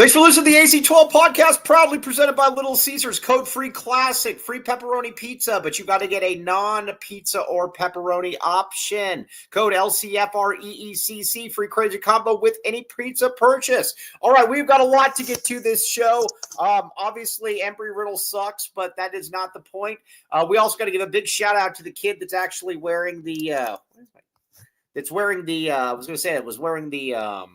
Thanks for listening to the AC12 podcast, proudly presented by Little Caesars. Code-free classic, free pepperoni pizza, but you got to get a non-pizza or pepperoni option. Code LCFREECC, free crazy combo with any pizza purchase. All right, we've got a lot to get to this show. Obviously, Embry-Riddle sucks, but that is not the point. We also got to give a big shout out to the kid that's actually wearing the I was going to say it was wearing the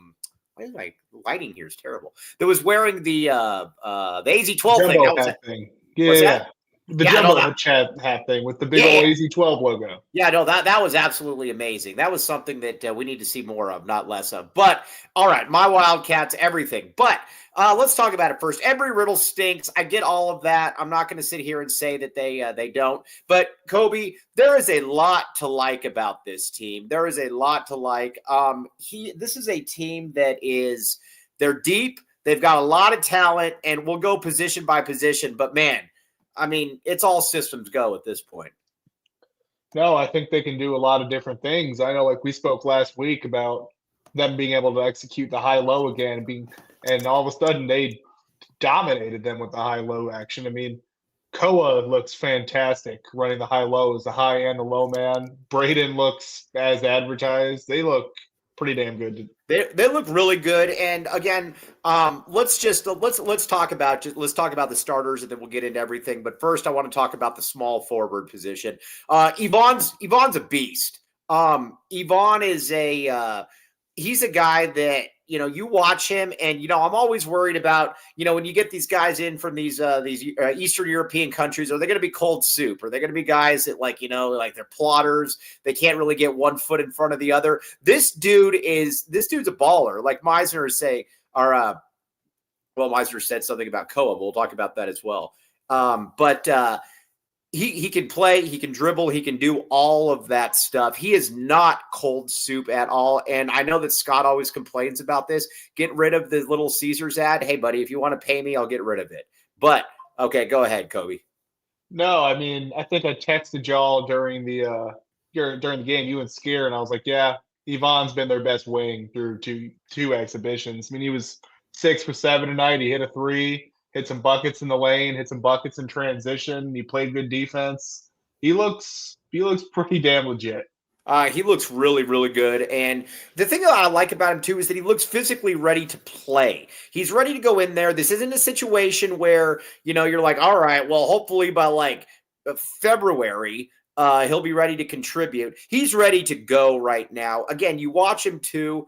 why is my lighting here is terrible? That was wearing the AZ12 thing. That was thing. Yeah, that? The jumbo chat hat thing with the big old AZ12 logo. Yeah, no, that was absolutely amazing. That was something that we need to see more of, not less of. But all right, my Wildcats, everything. But let's talk about it first. Embry-Riddle stinks. I get all of that. I'm not going to sit here and say that they don't. But Kobe, there is a lot to like about this team. There is a lot to like. This is a team that they're deep. They've got a lot of talent, and we'll go position by position. But man, I mean, it's all systems go at this point. No, I think they can do a lot of different things. I know, like we spoke last week about them being able to execute the high-low again, and all of a sudden they dominated them with the high-low action. I mean, Koa looks fantastic running the high-low as the high and the low man. Braden looks as advertised. They look pretty damn good. They look really good, and again, let's talk about the starters, and then we'll get into everything. But first, I want to talk about the small forward position. Yvonne's a beast. Yvonne is he's a guy that, you watch him and, I'm always worried about, when you get these guys in from these Eastern European countries, are they going to be cold soup? Are they going to be guys that like they're plotters? They can't really get one foot in front of the other. This dude's a baller. Like Meisner Meisner said something about Koa, but we'll talk about that as well. He can play, he can dribble, he can do all of that stuff. He is not cold soup at all. And I know that Scott always complains about this. Get rid of the Little Caesars ad. Hey, buddy, if you want to pay me, I'll get rid of it. But, okay, go ahead, Kobe. No, I mean, I think I texted y'all during the game, you and Scare, and I was like, yeah, Yvonne's been their best wing through two exhibitions. I mean, he was 6 for 7 tonight. He hit a 3. Hit some buckets in the lane, hit some buckets in transition. He played good defense. He looks pretty damn legit. He looks really, really good. And the thing that I like about him, too, is that he looks physically ready to play. He's ready to go in there. This isn't a situation where, you're like, all right, well, hopefully by February, he'll be ready to contribute. He's ready to go right now. Again, you watch him, too.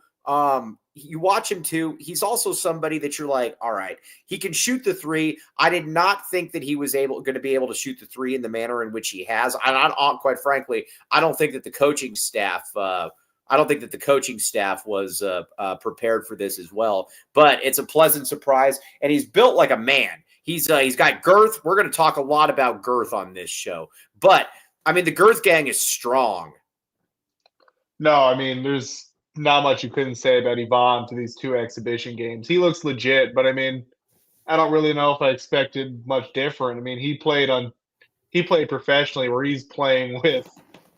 He's also somebody that you're like, all right, he can shoot the 3. I did not think that he was going to be able to shoot the 3 in the manner in which he has. Quite frankly, I don't think that the coaching staff was prepared for this as well. But it's a pleasant surprise, and he's built like a man. He's got girth. We're going to talk a lot about girth on this show. But, I mean, the girth gang is strong. No, I mean, there's not much you couldn't say about Yvonne to these 2 exhibition games. He looks legit, but I mean, I don't really know if I expected much different. I mean, he played professionally where he's playing with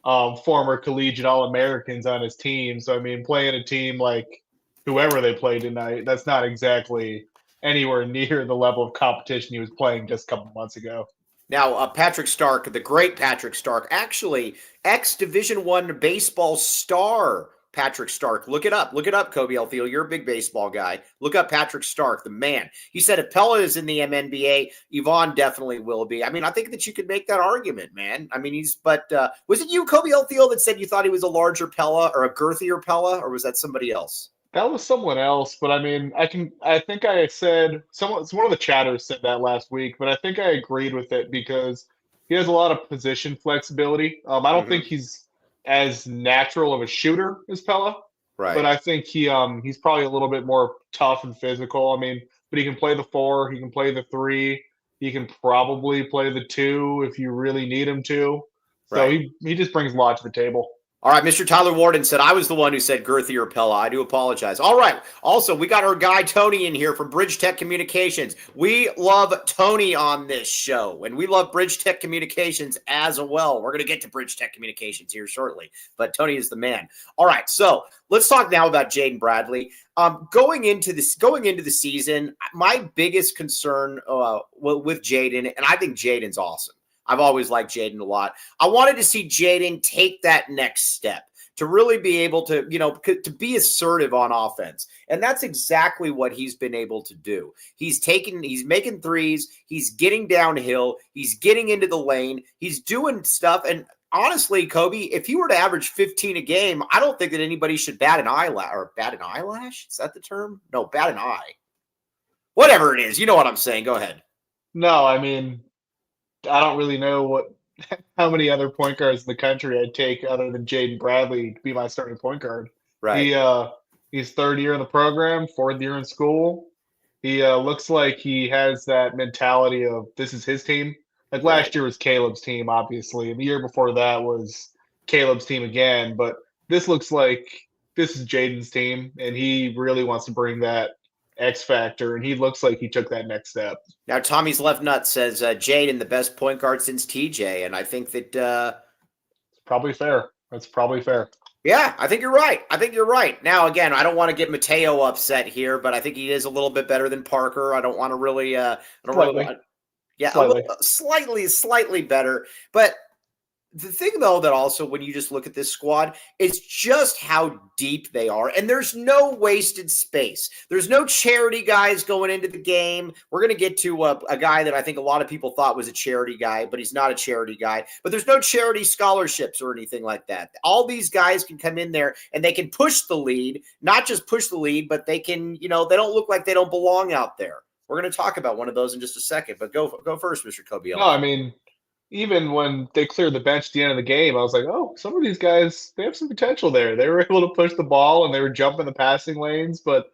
former collegiate All-Americans on his team. So, I mean, playing a team like whoever they played tonight, that's not exactly anywhere near the level of competition he was playing just a couple months ago. Now, Patrick Stark, the great Patrick Stark, actually ex-Division I baseball star Patrick Stark. Look it up, Kobe Altheo. You're a big baseball guy. Look up Patrick Stark, the man. He said if Pella is in the MNBA, Yvonne definitely will be. I mean, I think that you could make that argument, man. I mean, was it you, Kobe Altheo, that said you thought he was a larger Pella or a girthier Pella, or was that somebody else? That was someone else, but I mean, I think I said one of the chatters said that last week, but I think I agreed with it because he has a lot of position flexibility. I don't think he's as natural of a shooter as Pella, right? But I think he's probably a little bit more tough and physical. I mean, but he can play the 4, he can play the 3, he can probably play the 2 if you really need him to. So he just brings a lot to the table. All right, Mr. Tyler Warden said, I was the one who said girthy or Pella. I do apologize. All right. Also, we got our guy Tony in here from Bridge Tech Communications. We love Tony on this show, and we love Bridge Tech Communications as well. We're going to get to Bridge Tech Communications here shortly, but Tony is the man. All right, so let's talk now about Jaden Bradley. Going into the season, my biggest concern with Jaden, and I think Jaden's awesome. I've always liked Jaden a lot. I wanted to see Jaden take that next step to really be able to, to be assertive on offense. And that's exactly what he's been able to do. He's making threes. He's getting downhill. He's getting into the lane. He's doing stuff. And honestly, Kobe, if he were to average 15 a game, I don't think that anybody should bat an eyelash. Is that the term? No, bat an eye. Whatever it is. You know what I'm saying. Go ahead. No, I mean, I don't really know how many other point guards in the country I'd take other than Jaden Bradley to be my starting point guard. Right. He's third year in the program, fourth year in school. He looks like he has that mentality of this is his team. Like last year was Caleb's team, obviously, and the year before that was Caleb's team again. But this looks like this is Jaden's team, and he really wants to bring that X factor, and he looks like he took that next step. Now, Tommy's Left Nut says Jaden, the best point guard since TJ, and I think that it's probably fair. That's probably fair. Yeah, I think you're right. Now, again, I don't want to get Mateo upset here, but I think he is a little bit better than Parker. I don't want to really, slightly better, but. The thing, though, that also when you just look at this squad is just how deep they are. And there's no wasted space. There's no charity guys going into the game. We're going to get to a guy that I think a lot of people thought was a charity guy, but he's not a charity guy. But there's no charity scholarships or anything like that. All these guys can come in there and they can push the lead, not just push the lead, but they can, they don't look like they don't belong out there. We're going to talk about one of those in just a second, but go first, Mr. Kobe. No, I mean, even when they cleared the bench at the end of the game, I was like, oh, some of these guys, they have some potential there. They were able to push the ball and they were jumping the passing lanes, but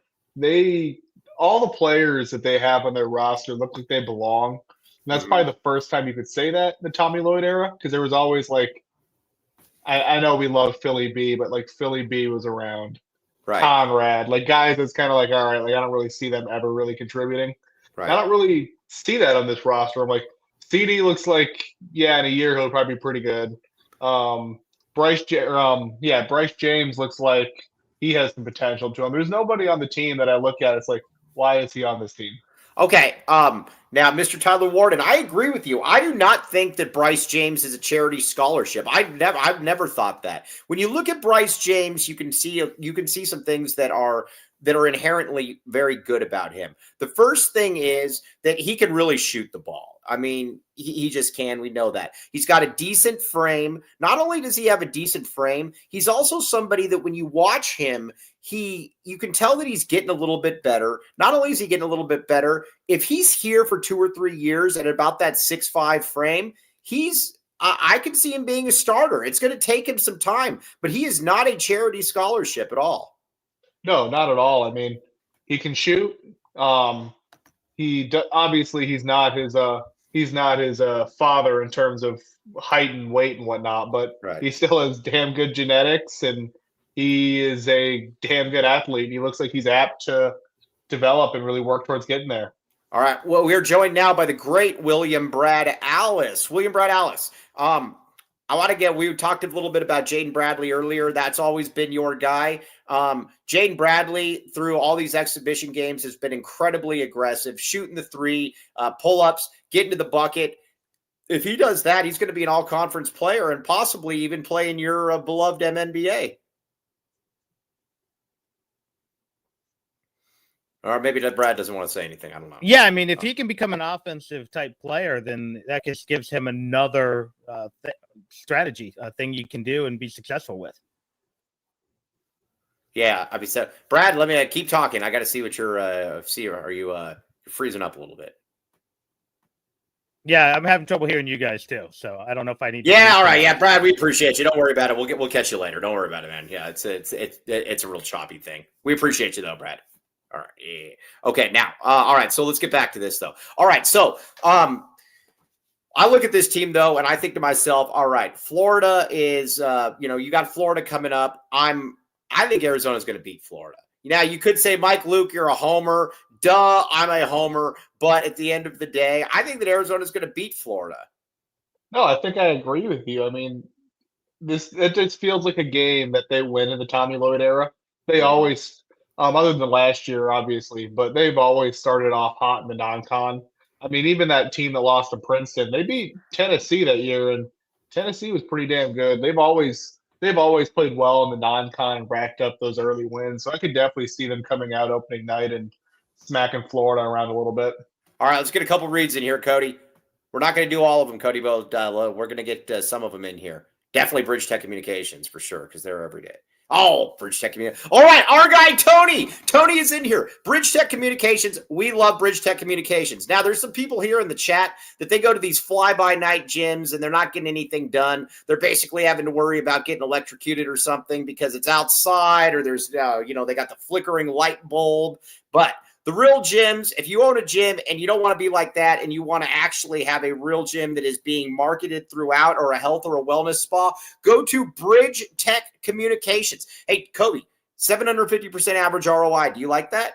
all the players that they have on their roster look like they belong. And that's probably the first time you could say that in the Tommy Lloyd era, because there was always like, I know we love Philly B, but like Philly B was around. Right. Conrad, like guys that's kind of like, all right, like I don't really see them ever really contributing. Right. I don't really see that on this roster. I'm like, CD looks like, in a year he'll probably be pretty good. Bryce James looks like he has some potential to him. There's nobody on the team that I look at. It's like, why is he on this team? Okay. Now, Mr. Tyler Warden, I agree with you. I do not think that Bryce James is a charity scholarship. I've never thought that. When you look at Bryce James, you can see some things that are inherently very good about him. The first thing is that he can really shoot the ball. I mean, he just can. We know that. He's got a decent frame. Not only does he have a decent frame, he's also somebody that when you watch him, you can tell that he's getting a little bit better. Not only is he getting a little bit better, if he's here for 2 or 3 years at about that 6'5" frame, I can see him being a starter. It's going to take him some time, but he is not a charity scholarship at all. No, not at all. I mean, he can shoot. Obviously he's not his father in terms of height and weight and whatnot, but he still has damn good genetics and he is a damn good athlete. He looks like he's apt to develop and really work towards getting there. All right. Well, we are joined now by the great William Brad Alice. William Brad Alice. We talked a little bit about Jaden Bradley earlier. That's always been your guy. Jaden Bradley, through all these exhibition games, has been incredibly aggressive, shooting the three, pull-ups, getting to the bucket. If he does that, he's going to be an all-conference player and possibly even play in your beloved MNBA. Or maybe Brad doesn't want to say anything. I don't know. Yeah, I mean, if he can become an offensive type player, then that just gives him another strategy, a thing you can do and be successful with. Yeah, I mean, so Brad, let me keep talking. I got to see what you're Are you you're freezing up a little bit? Yeah, I'm having trouble hearing you guys too. So I don't know if I need. Yeah, all right. Yeah, Brad, we appreciate you. Don't worry about it. We'll catch you later. Don't worry about it, man. Yeah, it's a real choppy thing. We appreciate you though, Brad. All right. Yeah. Okay. Now, all right. So let's get back to this though. All right. So, I look at this team, though, and I think to myself, all right, Florida is, you got Florida coming up. I think Arizona's going to beat Florida. Now, you could say, Mike Luke, you're a homer. Duh, I'm a homer. But at the end of the day, I think that Arizona's going to beat Florida. No, I think I agree with you. I mean, it just feels like a game that they win in the Tommy Lloyd era. They always, other than last year, obviously, but they've always started off hot in the non-con. I mean, even that team that lost to Princeton, they beat Tennessee that year, and Tennessee was pretty damn good. They've always played well in the non-con and racked up those early wins. So I could definitely see them coming out opening night and smacking Florida around a little bit. All right, let's get a couple reads in here, Cody. We're not going to do all of them, Cody, but we're going to get some of them in here. Definitely Bridge Tech Communications for sure, because they're every day. Oh, Bridge Tech Communications. All right, our guy, Tony. Tony is in here. Bridge Tech Communications. We love Bridge Tech Communications. Now, there's some people here in the chat that they go to these fly-by-night gyms and they're not getting anything done. They're basically having to worry about getting electrocuted or something because it's outside or there's, they got the flickering light bulb. But the real gyms, if you own a gym and you don't want to be like that and you want to actually have a real gym that is being marketed throughout or a health or a wellness spa, go to Bridge Tech Communications. Hey, Kobe, 750% average ROI. Do you like that?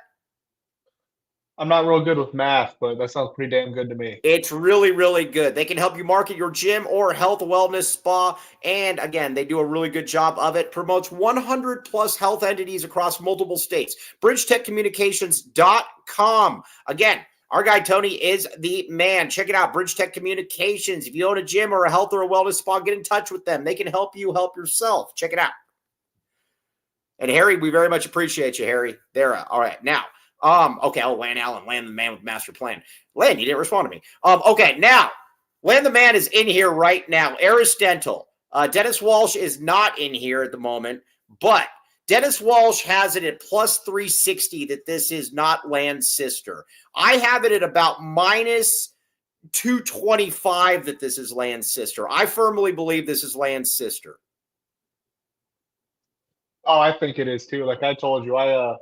I'm not real good with math, but that sounds pretty damn good to me. It's really, really good. They can help you market your gym or health wellness spa. And again, they do a really good job of it. Promotes 100 plus health entities across multiple states. BridgeTechCommunications.com. Again, our guy Tony is the man. Check it out. Bridge Tech Communications. If you own a gym or a health or a wellness spa, get in touch with them. They can help you help yourself. Check it out. And Harry, we very much appreciate you, Harry. There. All right. Now, okay. Oh, Lan Allen, Lan the man with master plan. Lan, you didn't respond to me. Okay. Now, Lan the man is in here right now. Eris Dental. Dennis Walsh is not in here at the moment, but Dennis Walsh has it at plus 360 that this is not Lan's sister. I have it at about minus 225 that this is Lan's sister. I firmly believe this is Lan's sister. Oh, I think it is too. Like I told you, I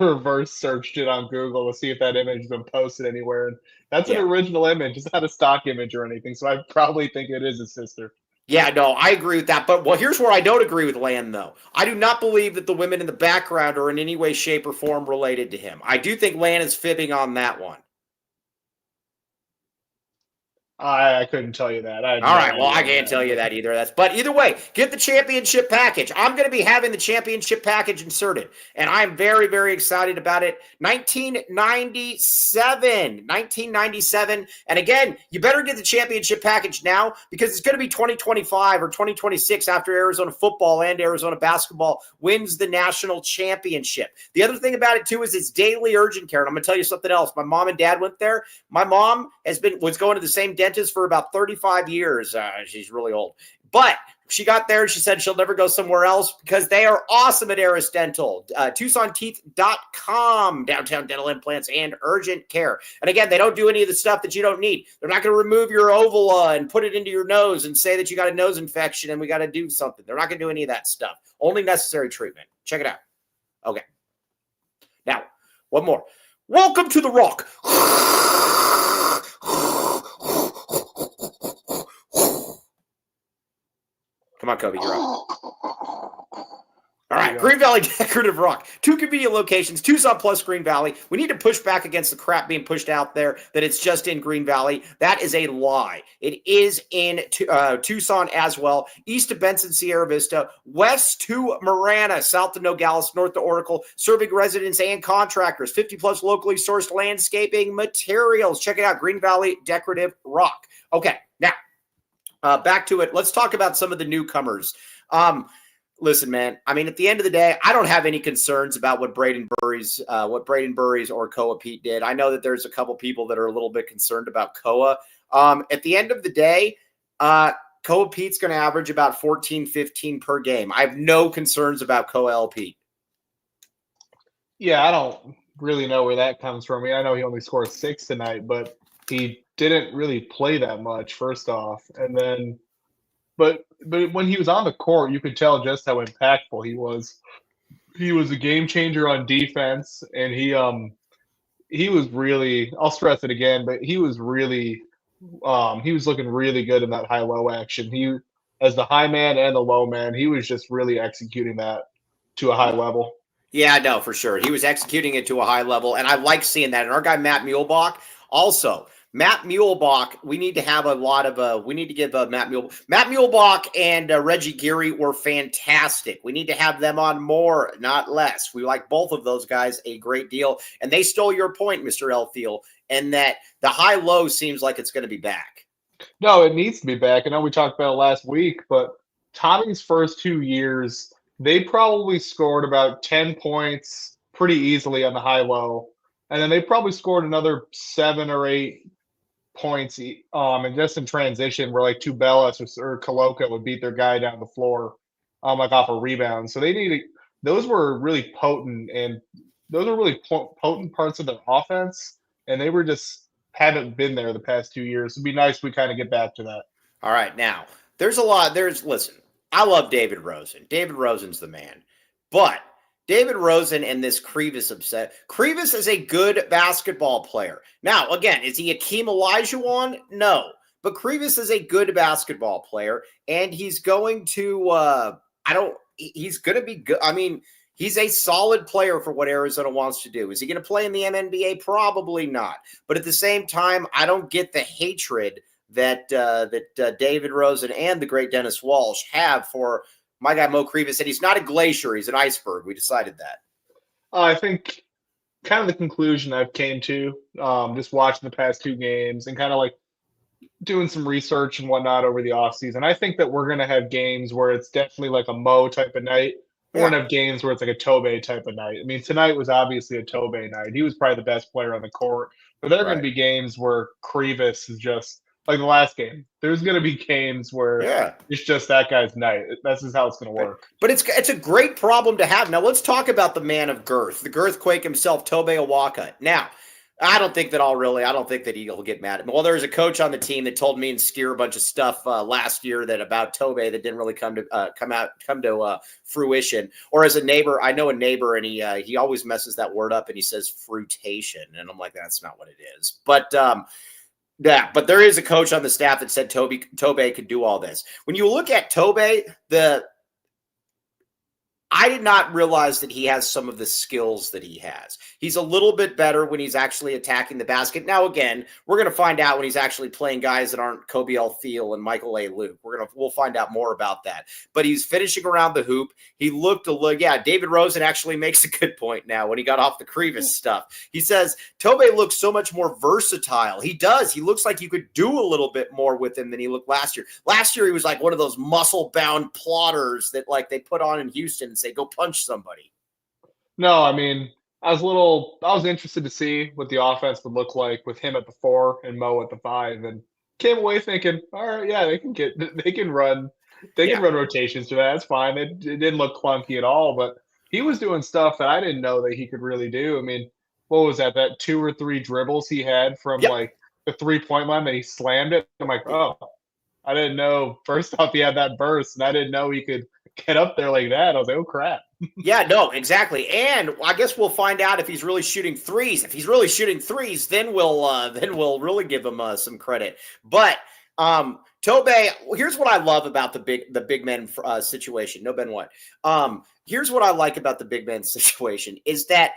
reverse searched it on Google to see if that image has been posted anywhere. And that's an original image. It's not a stock image or anything. So I probably think it is his sister. Yeah, no, I agree with that. But here's where I don't agree with Lan, though. I do not believe that the women in the background are in any way, shape, or form related to him. I do think Lan is fibbing on that one. I couldn't tell you that. All right, well, I can't tell you that either. But either way, get the championship package. I'm going to be having the championship package inserted, and I'm very, very excited about it. 1997. And again, you better get the championship package now because it's going to be 2025 or 2026 after Arizona football and Arizona basketball wins the national championship. The other thing about it, too, is it's daily urgent care. And I'm going to tell you something else. My mom and dad went there. My mom was going to the same dentist for about 35 years. She's really old. But she got there and she said she'll never go somewhere else because they are awesome at Eris Dental. TucsonTeeth.com, downtown dental implants and urgent care. And again, they don't do any of the stuff that you don't need. They're not going to remove your uvula and put it into your nose and say that you got a nose infection and we got to do something. They're not going to do any of that stuff. Only necessary treatment. Check it out. Okay. Now, one more. Welcome to the Rock. Come on, Kobe, you're up. All right, Green Valley Decorative Rock. 2 convenient locations, Tucson plus Green Valley. We need to push back against the crap being pushed out there that it's just in Green Valley. That is a lie. It is in Tucson as well. East to Benson, Sierra Vista. West to Marana. South to Nogales. North to Oracle. Serving residents and contractors. 50 plus locally sourced landscaping materials. Check it out, Green Valley Decorative Rock. Okay, now back to it. Let's talk about some of the newcomers. Listen, man, I mean, at the end of the day, I don't have any concerns about what Braden Burries or Koa Pete did. I know that there's a couple people that are a little bit concerned about Koa. At the end of the day, Koa Pete's going to average about 14, 15 per game. I have no concerns about Koa L. Pete. Yeah, I don't really know where that comes from. I mean, I know he only scored 6 tonight, but he didn't really play that much, first off. And then But when he was on the court, you could tell just how impactful he was. He was a game changer on defense, and he was really, I'll stress it again, but he was really He was looking really good in that high-low action. He, as the high man and the low man, he was just really executing that to a high level. Yeah, no, for sure. He was executing it to a high level, and I like seeing that. And our guy Matt Muehlbach also. Matt Muehlbach, we need to have a lot of we need to give Matt Muehlbach and Reggie Geary were fantastic. We need to have them on more, not less. We like both of those guys a great deal, and they stole your point, Mr. Elfield, and that the high-low seems like it's going to be back. No, it needs to be back. I know we talked about it last week, but Tommy's first 2 years, they probably scored about 10 points pretty easily on the high-low, and then they probably scored another 7 or 8 points and just in transition where like Tubelis or Coloca would beat their guy down the floor like off a rebound. So those were really potent, and those are really potent parts of their offense, and they were just haven't been there the past 2 years. It'd be nice if we kind of get back to that. All right, now listen, I love David Rosen. David Rosen's the man, but David Rosen and this Krivas upset. Krivas is a good basketball player. Now, again, is he Akeem Olajuwon? No. But Krivas is a good basketball player, and he's going to he's going to be good. I mean, he's a solid player for what Arizona wants to do. Is he going to play in the NBA? Probably not. But at the same time, I don't get the hatred that David Rosen and the great Dennis Walsh have for my guy Mo Krivas. Said he's not a glacier, he's an iceberg. We decided that. I think kind of the conclusion I've came to just watching the past 2 games and kind of like doing some research and whatnot over the offseason. I think that we're going to have games where it's definitely like a Mo type of night. We're going to have games where it's like a Tobe type of night. I mean, tonight was obviously a Tobe night. He was probably the best player on the court. But there are going to be games where Krivas is just like the last game. There's going to be games where it's just that guy's night. This is how it's going to work. But it's a great problem to have. Now, let's talk about the man of girth, the girthquake himself, Tobe Awaka. Now, I don't think that he'll get mad at me. Well, there was a coach on the team that told me and Skier a bunch of stuff last year that about Tobe that didn't really come to fruition. Or as a neighbor, I know a neighbor, and he always messes that word up, and he says fruitation, and I'm like, that's not what it is. But but there is a coach on the staff that said Tobe could do all this. When you look at Tobe, I did not realize that he has some of the skills that he has. He's a little bit better when he's actually attacking the basket. Now, again, we're going to find out when he's actually playing guys that aren't Kobe L. Thiel and Michael A. Luke. We'll find out more about that. But he's finishing around the hoop. He looked David Rosen actually makes a good point now when he got off the Krivas stuff. He says, Tobe looks so much more versatile. He does. He looks like you could do a little bit more with him than he looked last year. Last year, he was like one of those muscle-bound plotters that like they put on in Houston and say, go punch somebody. No, I mean, I was interested to see what the offense would look like with him at the 4 and Mo at the 5, and came away thinking, all right, yeah, they can run rotations to that. That's fine. It didn't look clunky at all, but he was doing stuff that I didn't know that he could really do. I mean, what was that 2 or 3 dribbles he had from like the 3-point line that he slammed it? I'm like, oh, I didn't know. First off, he had that burst, and I didn't know he could get up there like that. I was like, oh crap. Yeah, no, exactly. And I guess we'll find out if he's really shooting threes. If he's really shooting threes, then we'll really give him some credit. But Tobe, here's what I love about the big men situation. No, Ben, what? Here's what I like about the big men situation is that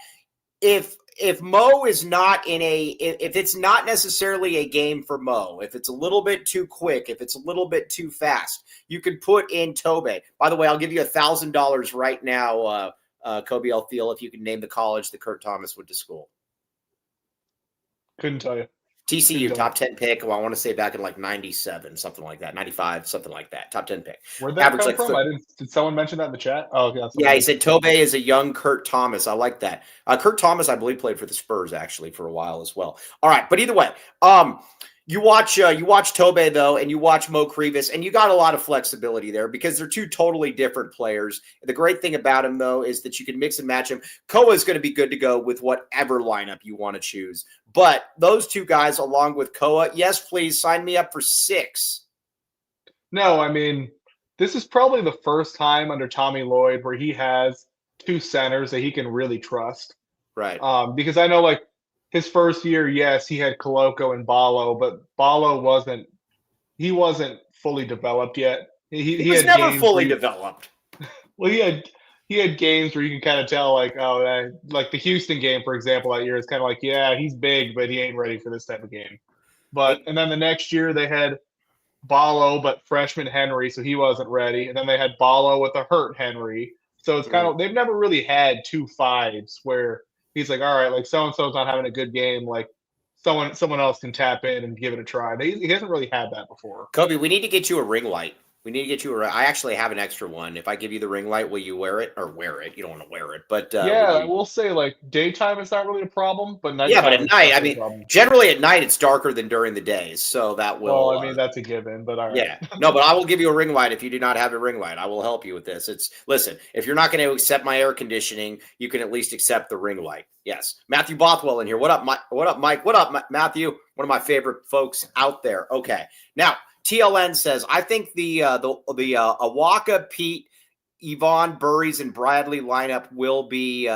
if Mo is not if it's not necessarily a game for Mo, if it's a little bit too quick, if it's a little bit too fast, you can put in Tobe. By the way, I'll give you $1,000 right now, Kobe L. Thiel, if you can name the college that Kurt Thomas went to school. Couldn't tell you. TCU, top 10 pick. Well, I want to say back in like 97, something like that, 95, something like that. Top 10 pick. Where'd that come from? Did someone mention that in the chat? Oh, yeah, he said Tobe is a young Kurt Thomas. I like that. Kurt Thomas, I believe, played for the Spurs actually for a while as well. All right, but either way, you watch Tobe though, and you watch Mo Krivas, and you got a lot of flexibility there because they're 2 totally different players. The great thing about him though is that you can mix and match him. Koa is going to be good to go with whatever lineup you want to choose. But those 2 guys, along with Koa, yes, please sign me up for 6. No, I mean, this is probably the first time under Tommy Lloyd where he has 2 centers that he can really trust. Right. Because I know like his first year, yes, he had Koloko and Ballo, but Ballo wasn't fully developed yet. He was had never games fully developed. well, he had games where you can kind of tell, like, like the Houston game, for example, that year. It's kind of like, yeah, he's big, but he ain't ready for this type of game. And then the next year they had Ballo, but freshman Henry, so he wasn't ready. And then they had Ballo with a hurt Henry. So it's kind of, they've never really had 2 5s where he's like, all right, like so and so's not having a good game, like someone else can tap in and give it a try. He hasn't really had that before. Kobe, we need to get you a ring light. We need to get you I actually have an extra one. If I give you the ring light, will you wear it? Or wear it? You don't want to wear it, but yeah, I will say, like, daytime is not really a problem, but nighttime. Yeah, but at night, I mean, generally at night it's darker than during the days, so that will. Well, I mean, that's a given, but all right. Yeah, no, but I will give you a ring light if you do not have a ring light. I will help you with this. Listen, if you're not going to accept my air conditioning, you can at least accept the ring light. Yes, Matthew Bothwell in here. What up, Mike? What up, Mike? What up, Matthew? One of my favorite folks out there. Okay, now. TLN says, I think the Awaka, Pete, Yvonne, Burries, and Bradley lineup will be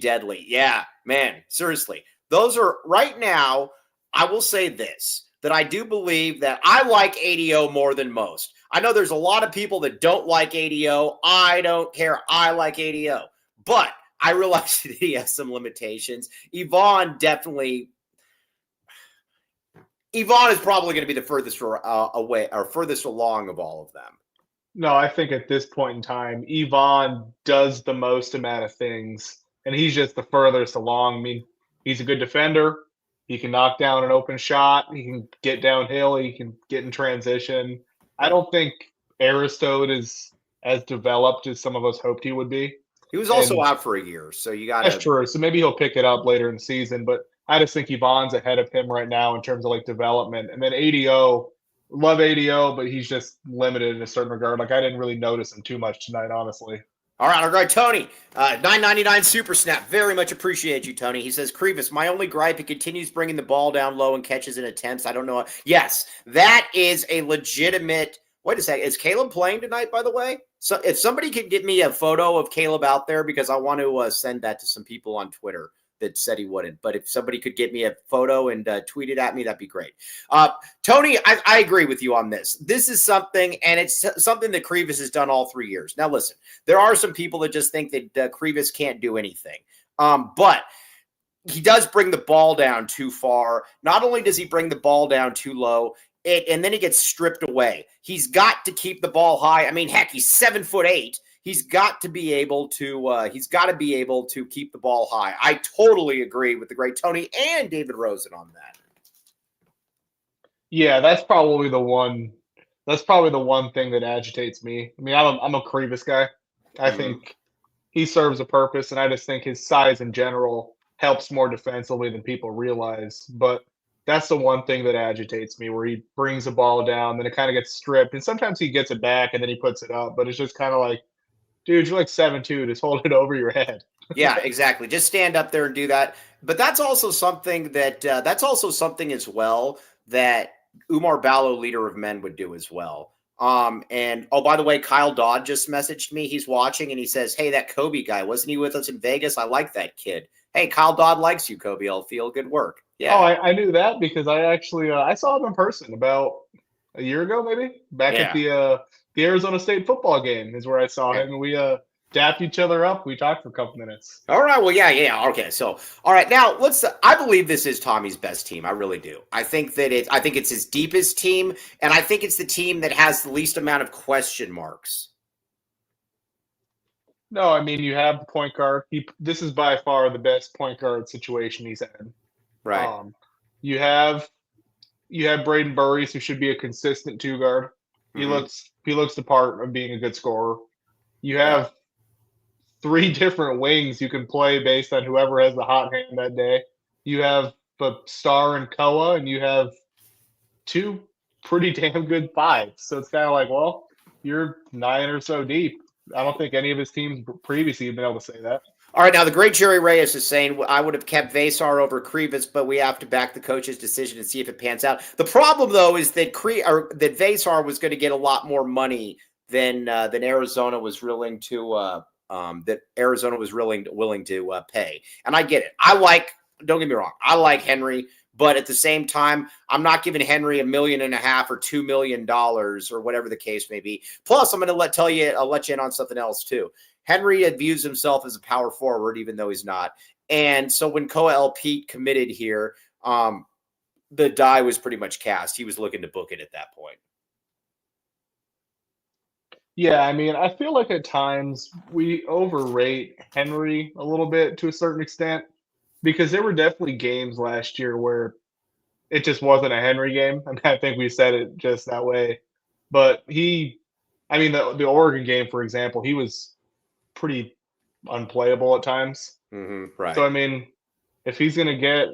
deadly. Yeah, man, seriously. Those are right now, I will say this, that I do believe that I like ADO more than most. I know there's a lot of people that don't like ADO. I don't care. I like ADO. But I realize that he has some limitations. Yvonne is probably going to be the furthest away or furthest along of all of them. No, I think at this point in time, Yvonne does the most amount of things, and he's just the furthest along. I mean, he's a good defender. He can knock down an open shot. He can get downhill. He can get in transition. I don't think Aristote is as developed as some of us hoped he would be. He was also out for a year, so you got to. That's true. So maybe he'll pick it up later in the season, but I just think Yvonne's ahead of him right now in terms of like development. And then ADO, love ADO, but he's just limited in a certain regard. Like I didn't really notice him too much tonight, honestly. All right, Tony, $9.99 super snap. Very much appreciate you, Tony. He says, Krivas, my only gripe, he continues bringing the ball down low and catches in attempts. I don't know. Yes, that is a legitimate. Wait a second. Is Caleb playing tonight, by the way? So if somebody could get me a photo of Caleb out there, because I want to send that to some people on Twitter that said he wouldn't. But if somebody could get me a photo and tweet it at me, that'd be great. Tony, I agree with you on this. This is something, and it's something that Krivas has done all 3 years. Now, listen, there are some people that just think that Krivas can't do anything. But he does bring the ball down too far. Not only does he bring the ball down too low, and then he gets stripped away. He's got to keep the ball high. I mean, heck, he's 7'8". He's got to be able to keep the ball high. I totally agree with the great Tony and David Rosen on that. Yeah, that's probably the one thing that agitates me. I mean, I'm a Krivas guy. I think he serves a purpose, and I just think his size in general helps more defensively than people realize. But that's the one thing that agitates me, where he brings the ball down, then it kind of gets stripped, and sometimes he gets it back and then he puts it up. But it's just kind of like, dude, you're like 7'2". Just hold it over your head. Yeah, exactly. Just stand up there and do that. But that's also something that as well that Umar Ballo, leader of men, would do as well. And by the way, Kyle Dodd just messaged me. He's watching and he says, "Hey, that Kobe guy, wasn't he with us in Vegas? I like that kid." Hey, Kyle Dodd likes you, Kobe. I'll feel good work. Yeah. Oh, I knew that because I actually I saw him in person about a year ago, maybe back at the Arizona State football game is where I saw him, and we dapped each other up. We talked for a couple minutes. All right. Well, yeah. Okay. So, all right. Now I believe this is Tommy's best team. I really do. I think it's his deepest team, and I think it's the team that has the least amount of question marks. No, I mean, you have the point guard. This is by far the best point guard situation he's in. Right. You have Braden Burries, who should be a consistent 2-guard. He looks the part of being a good scorer. You have 3 different wings you can play based on whoever has the hot hand that day. You have a Star and Koa, and you have 2 pretty damn good 5s. So it's kind of like, well, you're 9 or so deep. I don't think any of his teams previously have been able to say that. All right, now the great Jerry Reyes is saying, I would have kept Vasar over Krivas, but we have to back the coach's decision and see if it pans out. The problem, though, is that that Vasar was going to get a lot more money than Arizona was willing to willing to pay. And I get it. I like don't get me wrong. I like Henry, but at the same time, I'm not giving Henry $1.5 million or $2 million or whatever the case may be. Plus, I'm going to let you in on something else too. Henry views himself as a power forward, even though he's not. And so when Koa Pete committed here, the die was pretty much cast. He was looking to book it at that point. Yeah, I mean, I feel like at times we overrate Henry a little bit to a certain extent because there were definitely games last year where it just wasn't a Henry game. I mean, I think we said it just that way. But the Oregon game, for example, he was pretty unplayable at times. Right. So, I mean, if he's going to get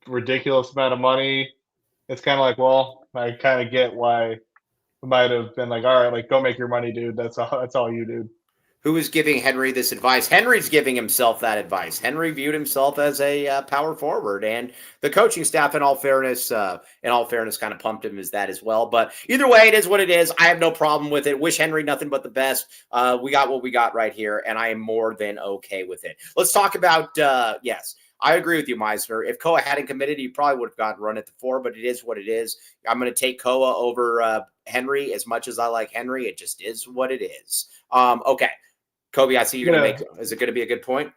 ridiculous amount of money, it's kind of like, well, I kind of get why we might have been like, all right, like, go make your money, dude. That's all you, dude. Who is giving Henry this advice? Henry's giving himself that advice. Henry viewed himself as a power forward, and the coaching staff, in all fairness, kind of pumped him as that as well. But either way, it is what it is. I have no problem with it. Wish Henry nothing but the best. We got what we got right here, and I am more than okay with it. Let's talk about yes. I agree with you, Meisner. If Koa hadn't committed, he probably would have gotten run at the 4, but it is what it is. I'm going to take Koa over Henry. As much as I like Henry, it just is what it is. Okay. Kobe, I see you're going to make – is it going to be a good point?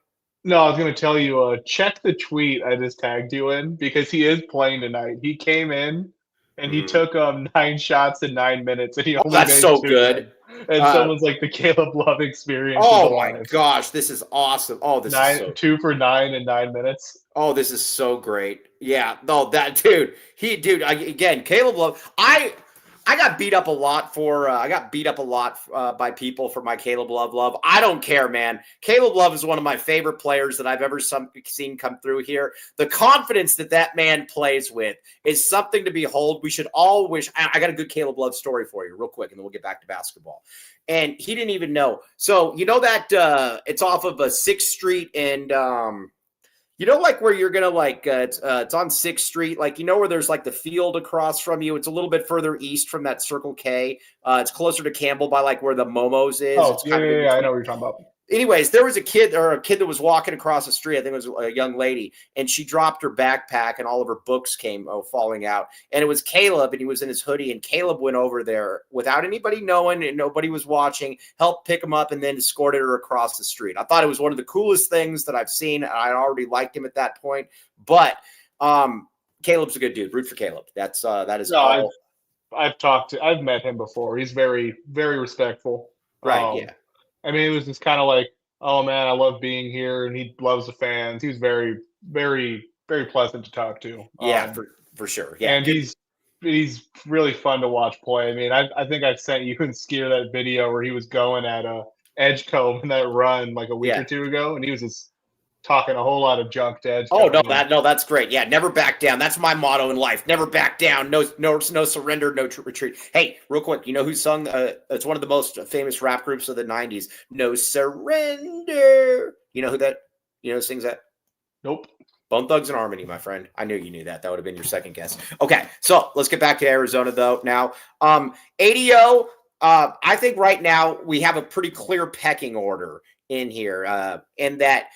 No, I was going to tell you, check the tweet I just tagged you in because he is playing tonight. He came in and he took 9 shots in 9 minutes, and he only that's made so 2. good. And someone's like the Caleb Love experience. Oh my gosh, this is awesome. Oh, this is so 2 for 9 in 9 minutes. Oh, this is so great. Yeah, no, that dude. Again, Caleb Love. I got beat up a lot by people for my Caleb Love. I don't care, man. Caleb Love is one of my favorite players that I've ever seen come through here. The confidence that man plays with is something to behold. We should all wish. I got a good Caleb Love story for you real quick, and then we'll get back to basketball. And he didn't even know. So you know that it's off of 6th Street and you know, like where you're going to it's on 6th Street, like, you know, where there's like the field across from you. It's a little bit further east from that Circle K. It's closer to Campbell by like where the Momo's is. Oh, it's yeah, I know what you're talking about. Anyways, there was a kid that was walking across the street. I think it was a young lady, and she dropped her backpack and all of her books came falling out. And it was Caleb, and he was in his hoodie, and Caleb went over there without anybody knowing, and nobody was watching, helped pick him up, and then escorted her across the street. I thought it was one of the coolest things that I've seen. I already liked him at that point, but Caleb's a good dude. Root for Caleb. That is all. I've met him before. He's very, very respectful. Right. Yeah. I mean, it was just kind of like, oh man, I love being here, and he loves the fans. He's very, very, very pleasant to talk to. Yeah, for sure. Yeah, and he's really fun to watch play. I mean, I think I sent you and Skier that video where he was going at Edgecombe in that run like a week or 2 ago, and he was just talking a whole lot of junk to Edgecombe. Oh, that's great. Yeah, never back down. That's my motto in life. Never back down. No surrender, no retreat. Hey, real quick, you know who sung? It's one of the most famous rap groups of the '90s. No surrender. You know who sings that? Nope. Bone Thugs and Harmony, my friend. I knew you knew that. That would have been your second guess. Okay, so let's get back to Arizona though. Now, ADO. I think right now we have a pretty clear pecking order in here, in that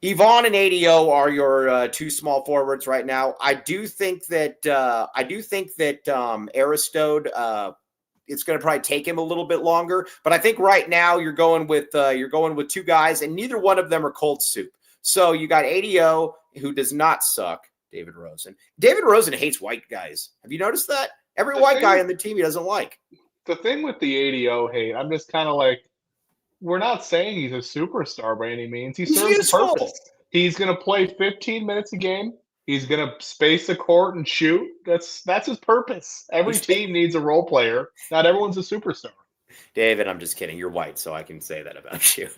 Yvonne and ADO are your 2 small forwards right now. I do think that Aristode, it's going to probably take him a little bit longer, but I think right now you're going with 2 guys, and neither one of them are cold soup. So you got ADO, who does not suck, David Rosen. David Rosen hates white guys. Have you noticed that? Every white guy on the team he doesn't like. The thing with the ADO hate, I'm just kind of like, we're not saying he's a superstar by any means. He serves a purpose. He's going to play 15 minutes a game. He's going to space the court and shoot. That's his purpose. Every team needs a role player. Not everyone's a superstar. David, I'm just kidding. You're white, so I can say that about you.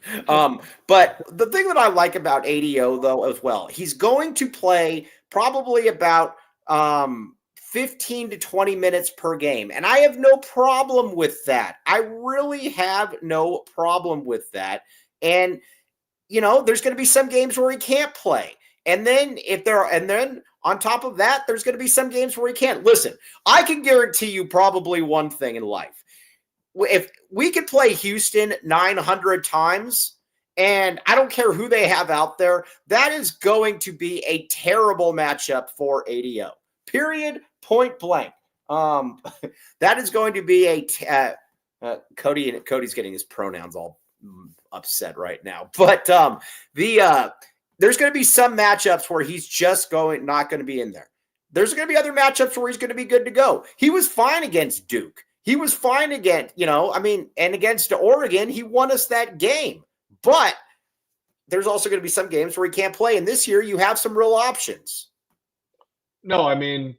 But the thing that I like about ADO, though, as well, he's going to play probably about 15 to 20 minutes per game. And I have no problem with that. I really have no problem with that. And, you know, there's going to be some games where he can't play. And then on top of that, there's going to be some games where he can't. Listen, I can guarantee you probably one thing in life. If we could play Houston 900 times And I don't care who they have out there. That is going to be a terrible matchup for ADO. Period. Point blank. That is going to be Cody's getting his pronouns all upset right now. But there's going to be some matchups where he's just not going to be in there. There's going to be other matchups where he's going to be good to go. He was fine against Duke. He was fine against, and against Oregon, he won us that game. But there's also going to be some games where he can't play. And this year you have some real options. No, I mean,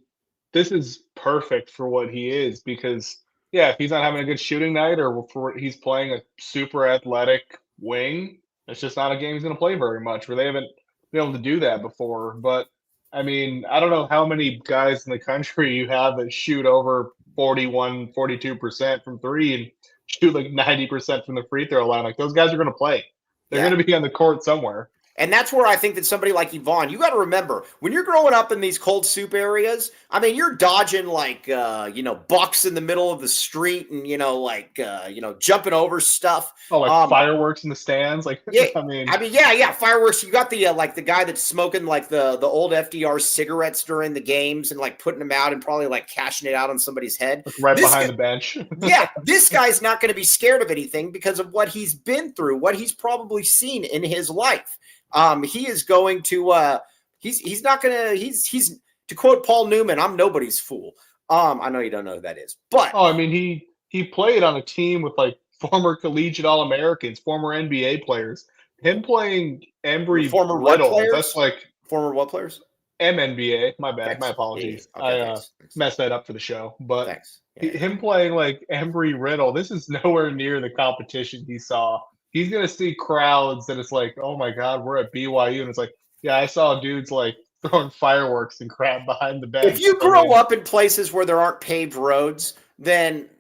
this is perfect for what he is because, yeah, if he's not having a good shooting night or for he's playing a super athletic wing, it's just not a game he's going to play very much where they haven't been able to do that before. But, I mean, I don't know how many guys in the country you have that shoot over 41, 42% from three and shoot like 90% from the free throw line. Like those guys are going to play. They're going to be on the court somewhere. And that's where I think that somebody like Yvonne, you got to remember, when you're growing up in these cold soup areas, I mean, you're dodging like, bucks in the middle of the street and, jumping over stuff. Oh, like fireworks in the stands? Like, yeah, yeah, fireworks. You got the, the guy that's smoking like the old FDR cigarettes during the games and like putting them out and probably like cashing it out on somebody's head. Like right behind the bench. Yeah, this guy's not going to be scared of anything because of what he's been through, what he's probably seen in his life. He is going to, he's not going to, he's to quote Paul Newman, I'm nobody's fool. I know you don't know who that is, but. Oh, I mean, he played on a team with like former collegiate All-Americans, former NBA players. Him playing Embry-Riddle, that's like. Former what players? MNBA, my bad, Thanks. my apologies. Okay, thanks. Messed that up for the show, but yeah. Him playing like Embry-Riddle, this is nowhere near the competition he saw. He's going to see crowds that it's like, oh my God, we're at BYU. And it's like, yeah, I saw dudes like throwing fireworks and crap behind the bench. If you grow up in places where there aren't paved roads, then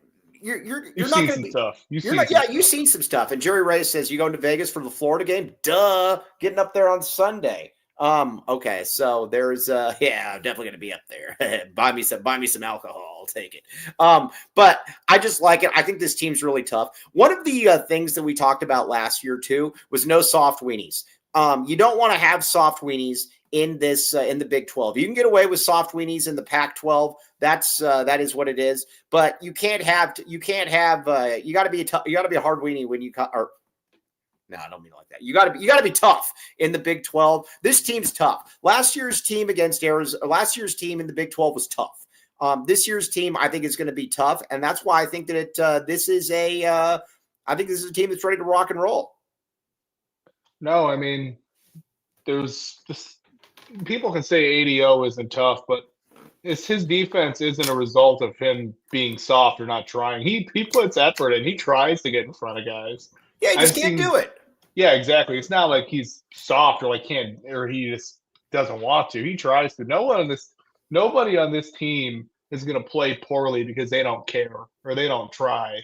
you're not going to be tough. You've seen some stuff. And Jerry Ray says, you going to Vegas for the Florida game? Duh, getting up there on Sunday. Okay, so there's I'm definitely gonna be up there. buy me some alcohol, I'll take it. But I just like it. I think this team's really tough. One of the things that we talked about last year too was no soft weenies. You don't want to have soft weenies in this in the Big 12. You can get away with soft weenies in the Pac-12. That is what it is. But you got to be a hard weenie when you No, I don't mean it like that. You got to be tough in the Big 12. This team's tough. Last year's team against Arizona, last year's team in the Big 12 was tough. This year's team, I think, is going to be tough, and that's why I think that this is a team that's ready to rock and roll. No, I mean, there's just people can say ADO isn't tough, but his defense isn't a result of him being soft or not trying. He puts effort in. He tries to get in front of guys. Yeah, he just can't do it. Yeah, exactly. It's not like he's soft or he just doesn't want to. He tries to. Nobody on this team is going to play poorly because they don't care or they don't try.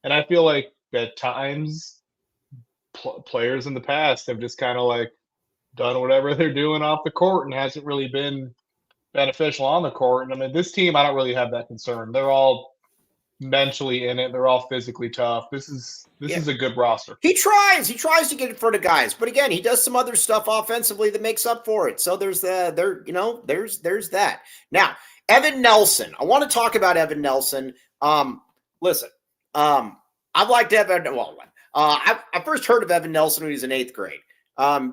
And I feel like at times players in the past have just kind of like done whatever they're doing off the court and hasn't really been beneficial on the court. And I mean, this team, I don't really have that concern. They're all mentally in it. They're all physically tough. This is a good roster. He tries to get in front of guys, but again, he does some other stuff offensively that makes up for it. So there's there's that. Now, Evan Nelson. I want to talk about Evan Nelson. Listen, I've liked Evan. Well, I first heard of Evan Nelson when he was in 8th grade.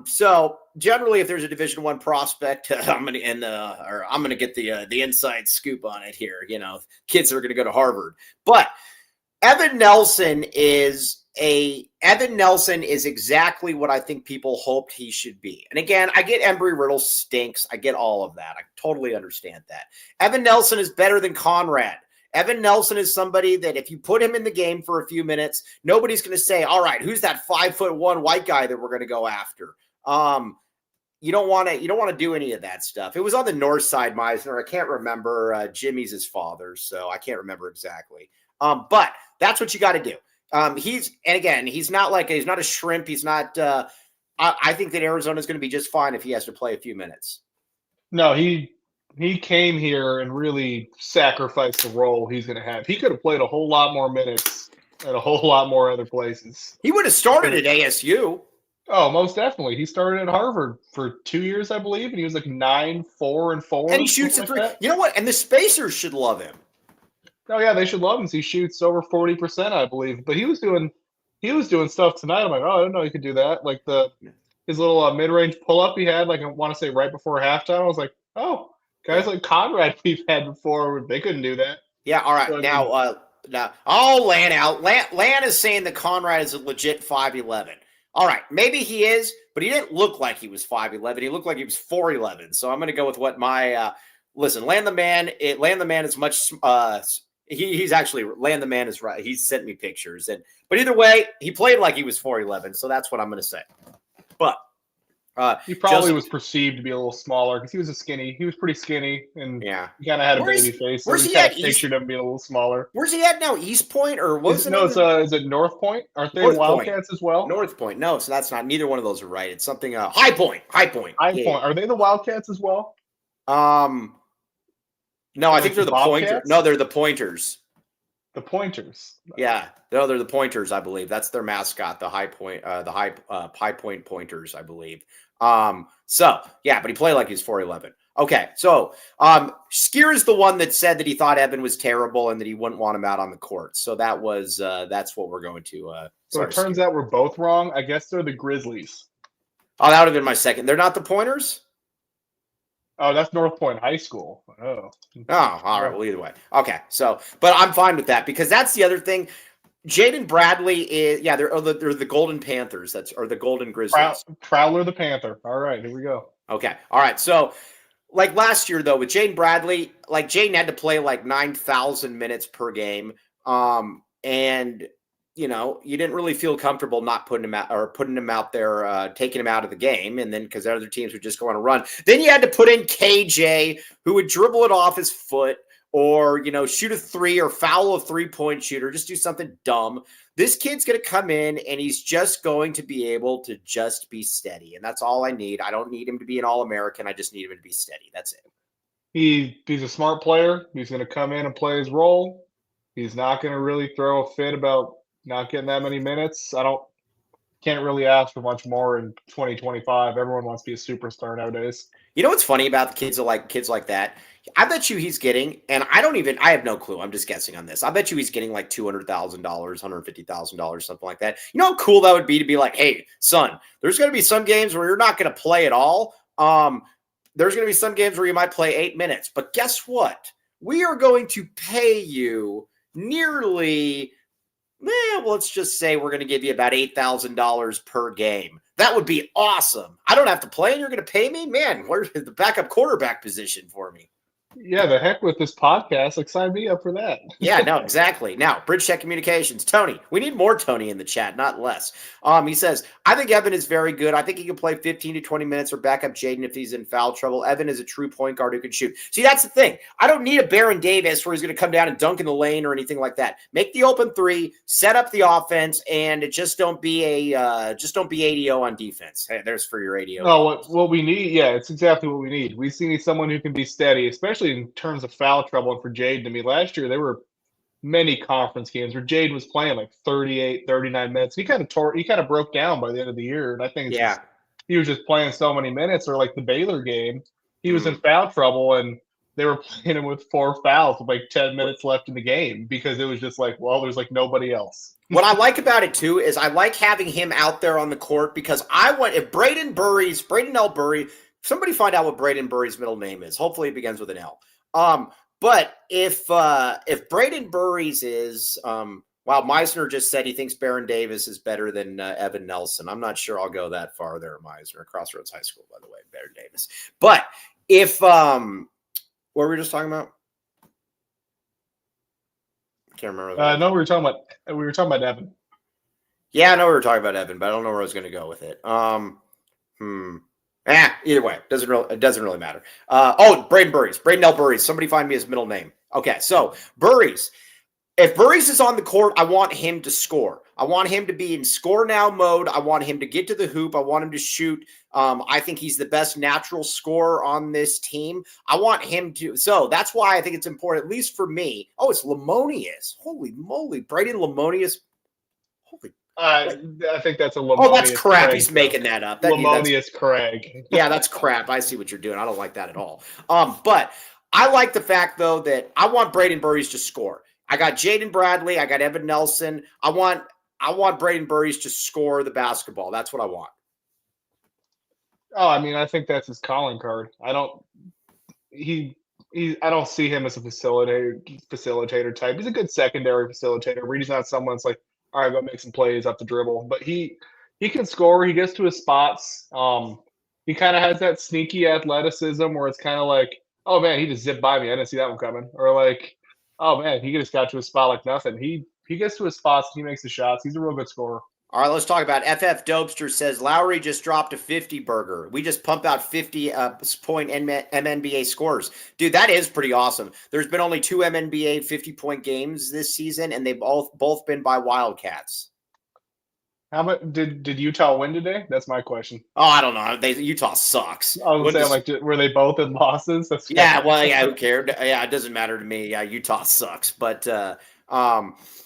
So generally, if there's a Division I prospect, I'm gonna get the inside scoop on it here. Kids that are gonna go to Harvard. But Evan Nelson is exactly what I think people hoped he should be. And again, I get Embry-Riddle stinks. I get all of that. I totally understand that. Evan Nelson is better than Conrad. Evan Nelson is somebody that if you put him in the game for a few minutes, nobody's going to say, all right, who's that 5'1" white guy that we're going to go after? You don't want to do any of that stuff. It was on the north side, Meisner. I can't remember. Jimmy's his father, so I can't remember exactly. But that's what you got to do. He's not a shrimp. He's not. I think that Arizona's going to be just fine if he has to play a few minutes. No, he came here and really sacrificed the role he's going to have. He could have played a whole lot more minutes at a whole lot more other places. He would have started at ASU. Oh, most definitely. He started at Harvard for 2 years, I believe, and he was like 9, 4, and 4. And he shoots at like three. that. You know what? And the Spacers should love him. Oh yeah, they should love him. He shoots over 40%, I believe. But he was doing stuff tonight. I'm like, oh, I didn't know he could do that. Like his little mid-range pull-up he had, like I want to say right before halftime. I was like, oh, guys like Conrad we've had before, they couldn't do that. Yeah, all right. So, Lan out. Lan is saying that Conrad is a legit 5'11". All right, maybe he is, but he didn't look like he was 5'11". He looked like he was 4'11". So I'm going to go with what my listen. Lan the man is much. He's actually Lan the man is right. He's sent me pictures, but either way, he played like he was 4'11". So that's what I'm going to say. But he probably was perceived to be a little smaller because he was pretty skinny, and yeah, he kind of had a baby face. So where's he he kind at? of pictured him being a little smaller. Where's he at now? East Point or what's is it North Point? Aren't they North Wildcats as well? North Point. No, so that's not. Neither one of those are right. It's something. High Point. High Point. Are they the Wildcats as well? No, I think they're the Pointers. No, they're the Pointers. The Pointers. Yeah, no, they're the Pointers. I believe that's their mascot. The High Point. High Point Pointers. I believe. So yeah, but he played like he's 4'11". Okay, so Skier is the one that said that he thought Evan was terrible and that he wouldn't want him out on the court. So that was that's what we're going to. So it turns out we're both wrong. I guess they're the Grizzlies. Oh, that would have been my second. They're not the Pointers? Oh, that's North Point High School. Oh, all right. Well, either way. Okay, so, but I'm fine with that because that's the other thing. Jaden Bradley is, yeah, they're the Golden Panthers. Or the Golden Grizzlies. Prowler the Panther. All right, here we go. Okay, all right. So, like last year, though, with Jaden Bradley, like Jaden had to play like 9,000 minutes per game. And you know, you didn't really feel comfortable not putting him out or putting him out there, taking him out of the game. And then because other teams would just go on a run. Then you had to put in KJ, who would dribble it off his foot or, you know, shoot a three or foul a 3-point shooter, just do something dumb. This kid's going to come in and he's just going to be able to just be steady. And that's all I need. I don't need him to be an All-American. I just need him to be steady. That's it. He's a smart player. He's going to come in and play his role. He's not going to really throw a fit about not getting that many minutes. Can't really ask for much more in 2025. Everyone wants to be a superstar nowadays. You know what's funny about the kids like that? I bet you he's getting, and I have no clue. I'm just guessing on this. I bet you he's getting like $200,000, $150,000, something like that. You know how cool that would be to be like, hey, son, there's going to be some games where you're not going to play at all. There's going to be some games where you might play 8 minutes, but guess what? We are going to pay you nearly, let's just say we're going to give you about $8,000 per game. That would be awesome. I don't have to play and you're going to pay me? Man, where's the backup quarterback position for me? Yeah, the heck with this podcast. Like, sign me up for that. Yeah, no, exactly. Now, Bridge Tech Communications. Tony. We need more Tony in the chat, not less. He says, I think Evan is very good. I think he can play 15 to 20 minutes or back up Jaden if he's in foul trouble. Evan is a true point guard who can shoot. See, that's the thing. I don't need a Baron Davis where he's going to come down and dunk in the lane or anything like that. Make the open three, set up the offense, and just don't be ADO on defense. Hey, there's for your ADO. No, what we need, yeah, it's exactly what we need. We need someone who can be steady, especially in terms of foul trouble. And for Jaden, I mean, last year there were many conference games where Jaden was playing like 38, 39 minutes. He kind of broke down by the end of the year. And I think he was just playing so many minutes. Or like the Baylor game, he was in foul trouble and they were playing him with 4 fouls with like 10 minutes left in the game because it was just like, well, there's like nobody else. What I like about it too is I like having him out there on the court because if Braden L. Burry, somebody find out what Braden Burry's middle name is. Hopefully it begins with an L. But if Braden Burry's is, Meisner just said he thinks Baron Davis is better than Evan Nelson. I'm not sure I'll go that far there, Meisner. Crossroads High School, by the way, Baron Davis. But if, what were we just talking about? I can't remember. No, we were talking about Evan. Yeah, I know we were talking about Evan, but I don't know where I was going to go with it. Either way, it doesn't really matter. Braden L. Burries. Somebody find me his middle name. Okay, so Burries. If Burries is on the court, I want him to score. I want him to be in score now mode. I want him to get to the hoop. I want him to shoot. I think he's the best natural scorer on this team. I want him to. So that's why I think it's important, at least for me. Oh, it's Lemonius. Holy moly. Braden Lemonius. Holy. I think that's a Lamonious. Oh, that's crap. Craig, He's making that up. Lamonious Craig. Yeah, that's crap. I see what you're doing. I don't like that at all. But I like the fact, though, that I want Braden Burries to score. I got Jaden Bradley. I got Evan Nelson. I want Braden Burries to score the basketball. That's what I want. Oh, I mean, I think that's his calling card. I don't see him as a facilitator type. He's a good secondary facilitator. Where he's not someone that's like, all right, go make some plays off the dribble. But he can score. He gets to his spots. He kind of has that sneaky athleticism where it's kind of like, oh man, he just zipped by me. I didn't see that one coming. Or like, oh man, he just got to his spot like nothing. He gets to his spots. He makes the shots. He's a real good scorer. All right, let's talk about FF Dopester says Lowry just dropped a 50 burger. We just pump out 50 point MNBA scores. Dude, that is pretty awesome. There's been only 2 MNBA 50-point games this season, and they've both been by Wildcats. How about did Utah win today? That's my question. Oh, I don't know. Utah sucks. I was saying, like, were they both in losses? Who cared? Yeah, it doesn't matter to me. Yeah, Utah sucks, but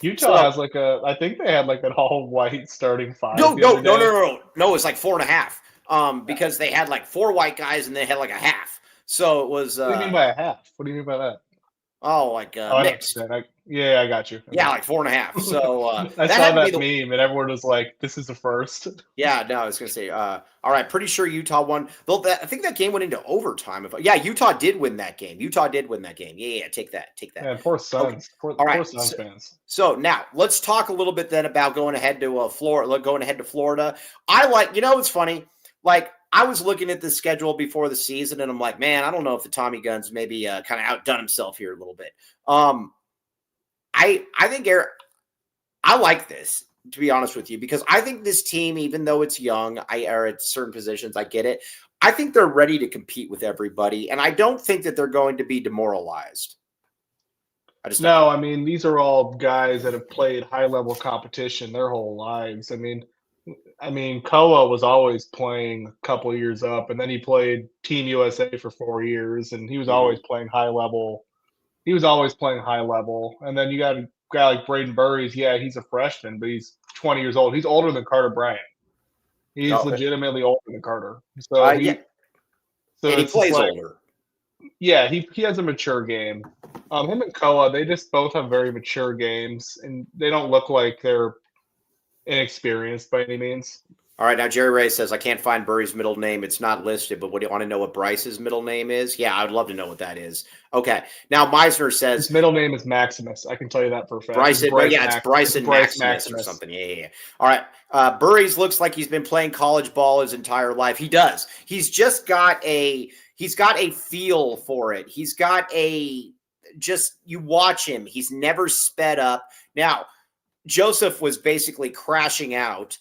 Utah has I think they had like an all white starting 5. No. It's like 4.5. Because they had like 4 white guys and they had like a half. So it was. What do you mean by a half? What do you mean by that? Oh, like mixed. I got you. Yeah, like 4.5. So I saw that meme and everyone was like, "This is the first." Yeah, no, I was gonna say. All right, pretty sure Utah won. I think that game went into overtime. Utah did win that game. Yeah, take that. Yeah, poor Suns. Okay. Poor Suns fans. So now let's talk a little bit then about going ahead to Florida. It's funny. Like, I was looking at the schedule before the season, and I'm like, man, I don't know if the Tommy Guns maybe kind of outdone himself here a little bit. I think I like this, to be honest with you, because I think this team, even though it's young, are at certain positions, I get it. I think they're ready to compete with everybody, and I don't think that they're going to be demoralized. I mean, these are all guys that have played high-level competition their whole lives. I mean, Koa was always playing a couple years up, and then he played Team USA for 4 years, and he was always playing high level. And then you got a guy like Braden Burries. Yeah, he's a freshman, but he's 20 years old. He's older than Carter Bryant. He's legitimately older than Carter. So he plays older. Yeah, he has a mature game. Him and Koa, they just both have very mature games, and they don't look like they're inexperienced by any means. All right, now Jerry Ray says, I can't find Burry's middle name. It's not listed, but what do you want to know what Bryce's middle name is? Yeah, I would love to know what that is. Okay, now Meisner says... His middle name is Maximus. I can tell you that for a fact. It's Bryson Maximus or something. Yeah. All right, Burry's looks like he's been playing college ball his entire life. He does. He's just got a feel for it. He's got you watch him. He's never sped up. Now, Joseph was basically crashing out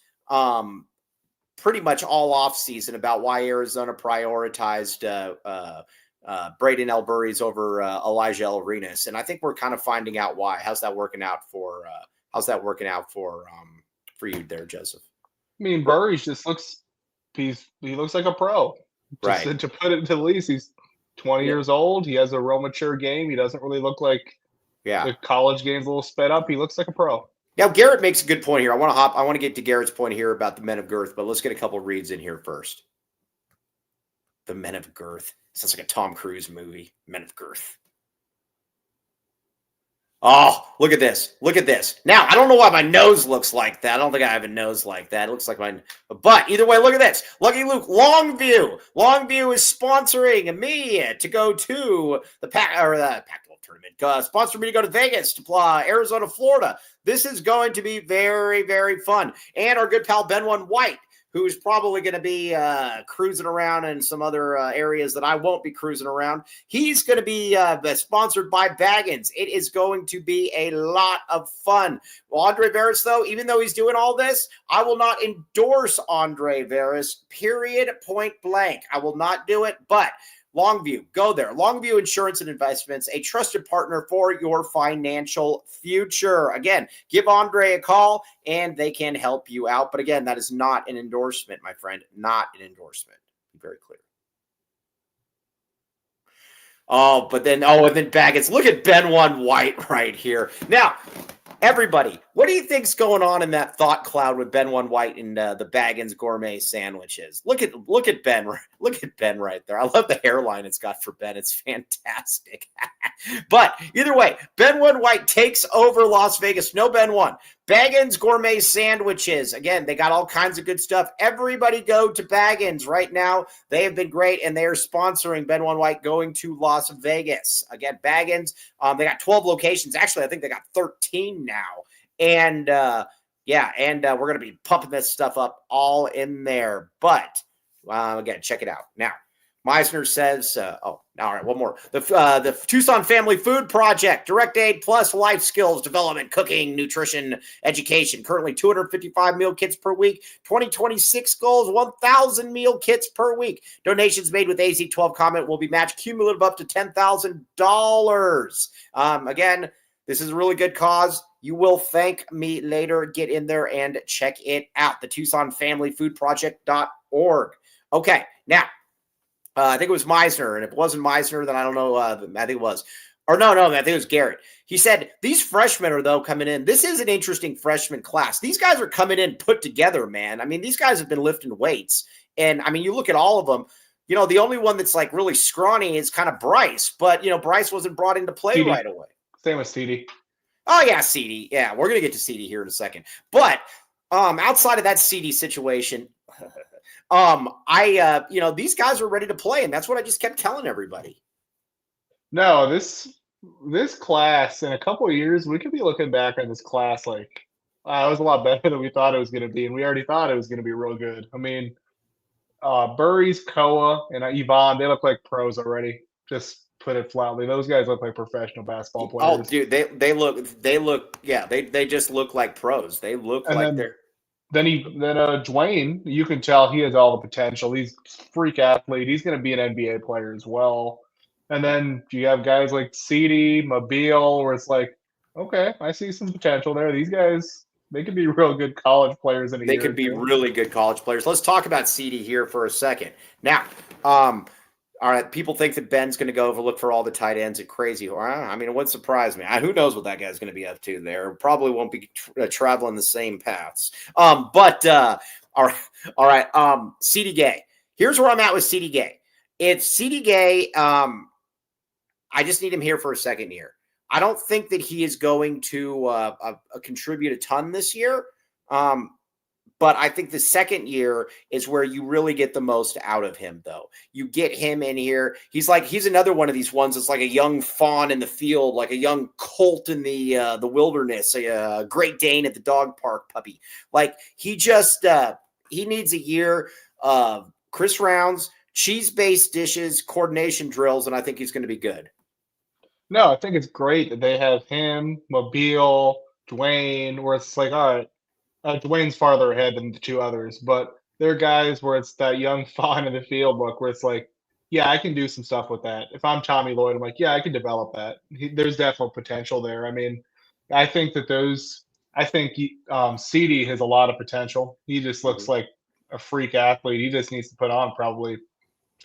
pretty much all off season about why Arizona prioritized Braden L. Burries over Elijah L. Arenas, and I think we're kind of finding out why. How's that working out for you there, Joseph? I mean, Burries just looks he looks like a pro. Right. To put it to the least, he's 20 years old. He has a real mature game. He doesn't really look like the college game's a little sped up. He looks like a pro. Now, Garrett makes a good point here. I want to get to Garrett's point here about the Men of Girth, but let's get a couple reads in here first. The Men of Girth. Sounds like a Tom Cruise movie. Men of Girth. Oh, look at this. Look at this. Now, I don't know why my nose looks like that. I don't think I have a nose like that. It looks like mine. But either way, look at this. Lucky Luke, Longview. Longview is sponsoring me to go to the Pac-12 tournament. Sponsor me to go to Vegas, to Arizona, Florida. This is going to be very, very fun. And our good pal Benwan White, who's probably going to be cruising around in some other areas that I won't be cruising around. He's going to be sponsored by Baggins. It is going to be a lot of fun. Well, Andre Veras, though, even though he's doing all this, I will not endorse Andre Veras, period, point blank. I will not do it, but Longview, go there. Longview Insurance and Investments, a trusted partner for your financial future. Again, give Andre a call and they can help you out. But again, that is not an endorsement, my friend. Not an endorsement. Be very clear. And then Baggins. Look at Ben One White right here. Now, Everybody, what do you think's going on in that thought cloud with Ben One White and the Baggins gourmet sandwiches? Look at Ben. Look at Ben right there. I love the hairline it's got for Ben. It's fantastic. But either way, Ben One White takes over Las Vegas. No Ben One. Baggins gourmet sandwiches. Again, they got all kinds of good stuff. Everybody go to Baggins right now. They have been great, and they are sponsoring Ben One White going to Las Vegas. Again, Baggins. They got 12 locations. Actually, I think they got 13 now. And we're going to be pumping this stuff up all in there. But again, check it out. Now, Meisner says, all right, one more. The Tucson Family Food Project, Direct Aid Plus Life Skills Development, Cooking, Nutrition, Education. Currently 255 meal kits per week. 2026 goals, 1,000 meal kits per week. Donations made with AZ12 comment will be matched cumulative up to $10,000. Again, this is a really good cause. You will thank me later. Get in there and check it out. The TucsonFamilyFoodProject.org. Okay, now, I think it was Meisner, and if it wasn't Meisner, then I don't know. I think it was. Or no, I think it was Garrett. He said, these freshmen are, though, coming in. This is an interesting freshman class. These guys are coming in put together, man. I mean, these guys have been lifting weights. And, I mean, you look at all of them. You know, the only one that's, like, really scrawny is kind of Bryce. But, you know, Bryce wasn't brought into play CD. right away. Same with CD. Oh, yeah, CD. Yeah, we're going to get to CD here in a second. But outside of that CD situation – these guys are ready to play, and that's what I just kept telling everybody. No, this class in a couple of years, we could be looking back on this class like it was a lot better than we thought it was going to be, and we already thought it was going to be real good. I mean, Burries, Koa, and Yvonne, they look like pros already. Just put it flatly, those guys look like professional basketball players. Oh, dude, they just look like pros. They look like they're. Then Dwayne, you can tell he has all the potential. He's a freak athlete. He's going to be an NBA player as well. And then you have guys like CD, Mobile, where it's like, okay, I see some potential there. These guys, they could be real good college players in a year. They could be really good college players. Let's talk about CD here for a second. Now, all right, people think that Ben's going to go look for all the tight ends at Crazy. I mean, it wouldn't surprise me. Who knows what that guy's going to be up to there? Probably won't be traveling the same paths. All right. CD Gay. Here's where I'm at with CD Gay. It's CD Gay. I just need him here for a second year. I don't think that he is going to contribute a ton this year. But I think the second year is where you really get the most out of him, though. You get him in here. He's another one of these ones that's like a young fawn in the field, like a young colt in the wilderness, a Great Dane at the dog park puppy. Like he just he needs a year of Chris Rounds, cheese-based dishes, coordination drills, and I think he's going to be good. No, I think it's great that they have him, Mobile, Dwayne, where it's like, all right, Dwayne's farther ahead than the two others, but they're guys where it's that young fawn in the field look where it's like, yeah, I can do some stuff with that. If I'm Tommy Lloyd, I'm like, yeah, I can develop that. There's definitely potential there. I mean, I think CD has a lot of potential. He just looks like a freak athlete. He just needs to put on probably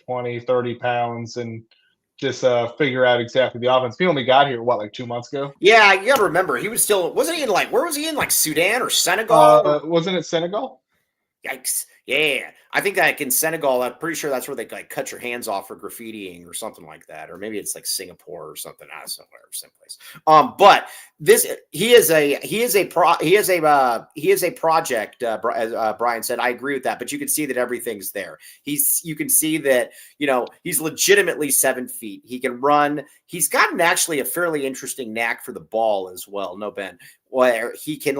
20, 30 pounds and just figure out exactly the offense. He only got here, like 2 months ago? Yeah, you got to remember, wasn't he in where was he in, like Sudan or Senegal? Wasn't it Senegal? Yikes. Yeah. I think like in Senegal, I'm pretty sure that's where they like cut your hands off for graffitiing or something like that. Or maybe it's like Singapore or something, somewhere, someplace. But he is a project, as Brian said. I agree with that, but you can see that everything's there. You can see that, he's legitimately 7 feet. He can run. He's gotten actually a fairly interesting knack for the ball as well. No, Ben, where he can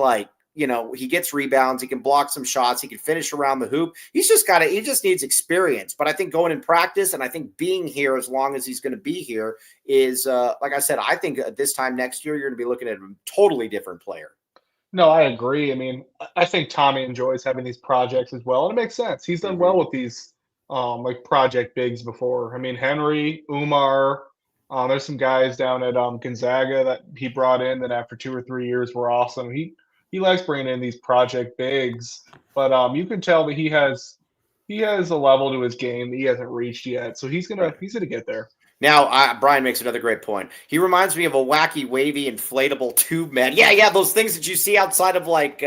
he gets rebounds. He can block some shots. He can finish around the hoop. He just needs experience. But I think going in practice and I think being here as long as he's going to be here is, like I said, I think this time next year, you're going to be looking at a totally different player. No, I agree. I mean, I think Tommy enjoys having these projects as well. And it makes sense. He's done well with these like project bigs before. I mean, Henry, Umar, there's some guys down at Gonzaga that he brought in that after 2 or 3 years were awesome. He likes bringing in these project bigs, but you can tell that he has a level to his game that he hasn't reached yet. So he's gonna get there. Now, Brian makes another great point. He reminds me of a wacky, wavy, inflatable tube man. Yeah, those things that you see outside of like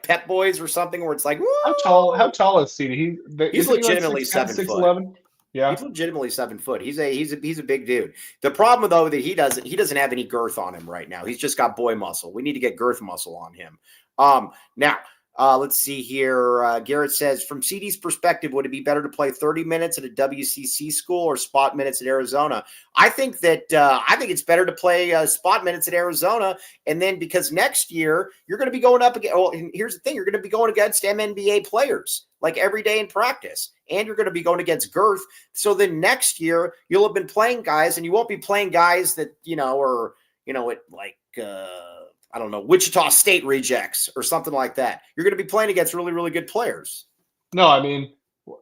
Pet Boys or something, where it's like, woo! How tall is CD? He's legitimately he like 6'10", 7 foot. 6'11"? Yeah, he's legitimately 7 foot. He's a big dude. The problem though that he doesn't have any girth on him right now. He's just got boy muscle. We need to get girth muscle on him. Now. Let's see here. Garrett says, from CD's perspective, would it be better to play 30 minutes at a WCC school or spot minutes at Arizona? I think it's better to play spot minutes at Arizona. And then because next year you're going to be going up against, and here's the thing, you're going to be going against MNBA players like every day in practice, and you're going to be going against girth. So then next year you'll have been playing guys, and you won't be playing guys that, I don't know, Wichita State rejects or something like that. You're going to be playing against really, really good players. No, I mean,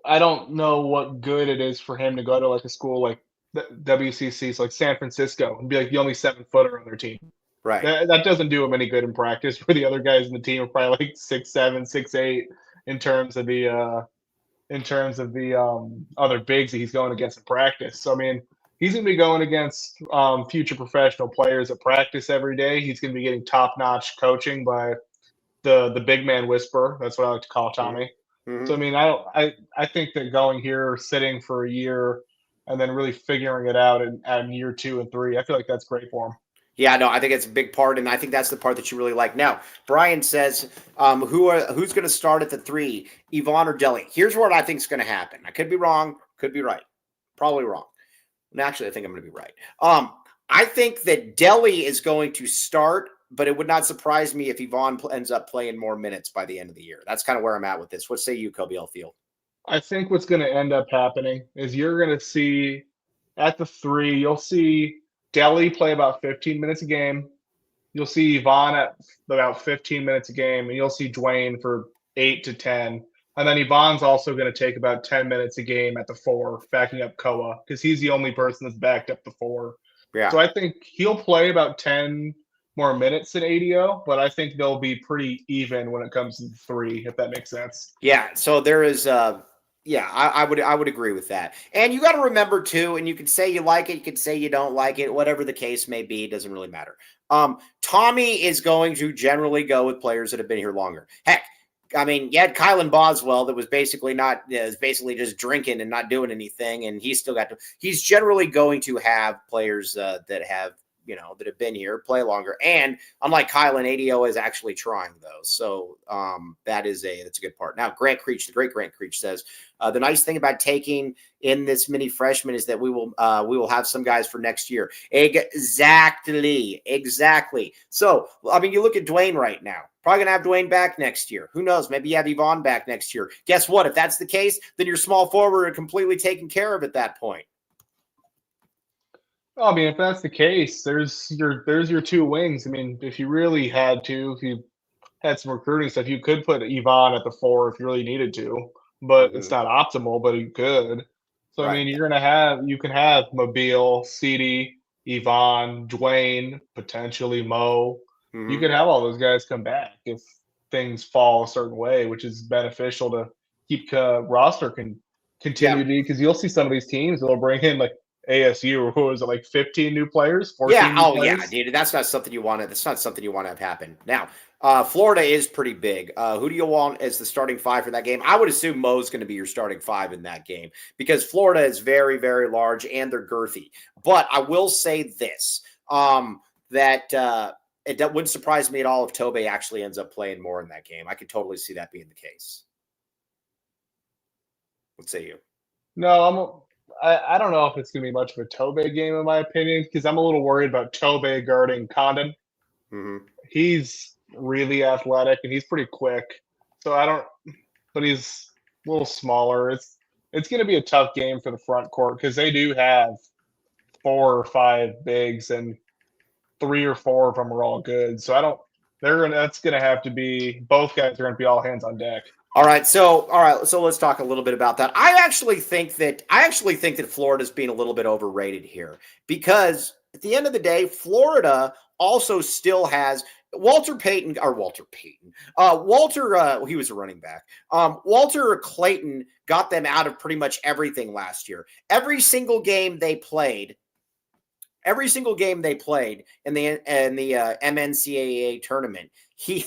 I don't know what good it is for him to go to like a school like WCC's, like San Francisco, and be like the only 7-footer on their team. Right. That doesn't do him any good in practice. Where the other guys in the team are probably like 6'7", 6'8" in terms of the other bigs that he's going against in practice. So I mean, he's going to be going against future professional players at practice every day. He's going to be getting top-notch coaching by the big man whisperer. That's what I like to call Tommy. Mm-hmm. So I mean, I think that going here, sitting for a year, and then really figuring it out in year 2 and 3, I feel like that's great for him. Yeah, no, I think it's a big part, and I think that's the part that you really like. Now, Brian says, who's going to start at the 3, Yvonne or Deli? Here's what I think is going to happen. I could be wrong, could be right. Probably wrong. Actually, I think I'm going to be right. I think that Deli is going to start, but it would not surprise me if Yvonne ends up playing more minutes by the end of the year. That's kind of where I'm at with this. What say you, Kobe Field? I think what's going to end up happening is you're going to see at the 3, you'll see Deli play about 15 minutes a game. You'll see Yvonne at about 15 minutes a game, and you'll see Dwayne for 8 to 10. And then Yvonne's also going to take about 10 minutes a game at the 4, backing up Koa, because he's the only person that's backed up the 4. Yeah. So I think he'll play about 10 more minutes than ADO, but I think they'll be pretty even when it comes to the 3, if that makes sense. Yeah. So there is I would agree with that. And you got to remember too, and you can say you like it, you can say you don't like it, whatever the case may be, it doesn't really matter. Tommy is going to generally go with players that have been here longer. Heck, I mean, you had Kylan Boswell that was basically just drinking and not doing anything, and he's generally going to have players that have been here play longer. And unlike Kylan, ADO is actually trying those. So that's a good part. Now, Grant Creech, the great Grant Creech says, the nice thing about taking in this mini freshman is that we will have some guys for next year. Exactly. So, I mean, you look at Dwayne right now. Probably going to have Dwayne back next year. Who knows? Maybe you have Yvonne back next year. Guess what? If that's the case, then your small forward are completely taken care of at that point. Well, I mean, if that's the case, there's your 2 wings. I mean, if you really had to, if you had some recruiting stuff, you could put Yvonne at the 4 if you really needed to, but it's not optimal, but you could. So, right. I mean, you can have Mobile, CD, Yvonne, Dwayne, potentially Mo. Mm-hmm. You could have all those guys come back if things fall a certain way, which is beneficial to keep roster continuity, because you'll see some of these teams that will bring in like ASU, who was it, like 15 new players? 14 new players? Yeah, dude. That's not something you want to have happen. Now, Florida is pretty big. Who do you want as the starting 5 for that game? I would assume Mo's going to be your starting 5 in that game because Florida is very, very large and they're girthy. But I will say this, that it wouldn't surprise me at all if Tobe actually ends up playing more in that game. I could totally see that being the case. What say you? No, I don't know if it's going to be much of a Tobe game, in my opinion, because I'm a little worried about Tobe guarding Condon. Mm-hmm. He's really athletic and he's pretty quick. So but he's a little smaller. It's going to be a tough game for the front court because they do have 4 or 5 bigs and 3 or 4 of them are all good. So that's going to have to be, both guys are going to be all hands on deck. All right, so let's talk a little bit about that. I actually think that Florida's being a little bit overrated here because at the end of the day, Florida also still has Walter, he was a running back. Walter Clayton got them out of pretty much everything last year. Every single game they played, every single game they played in the MNCAA tournament, he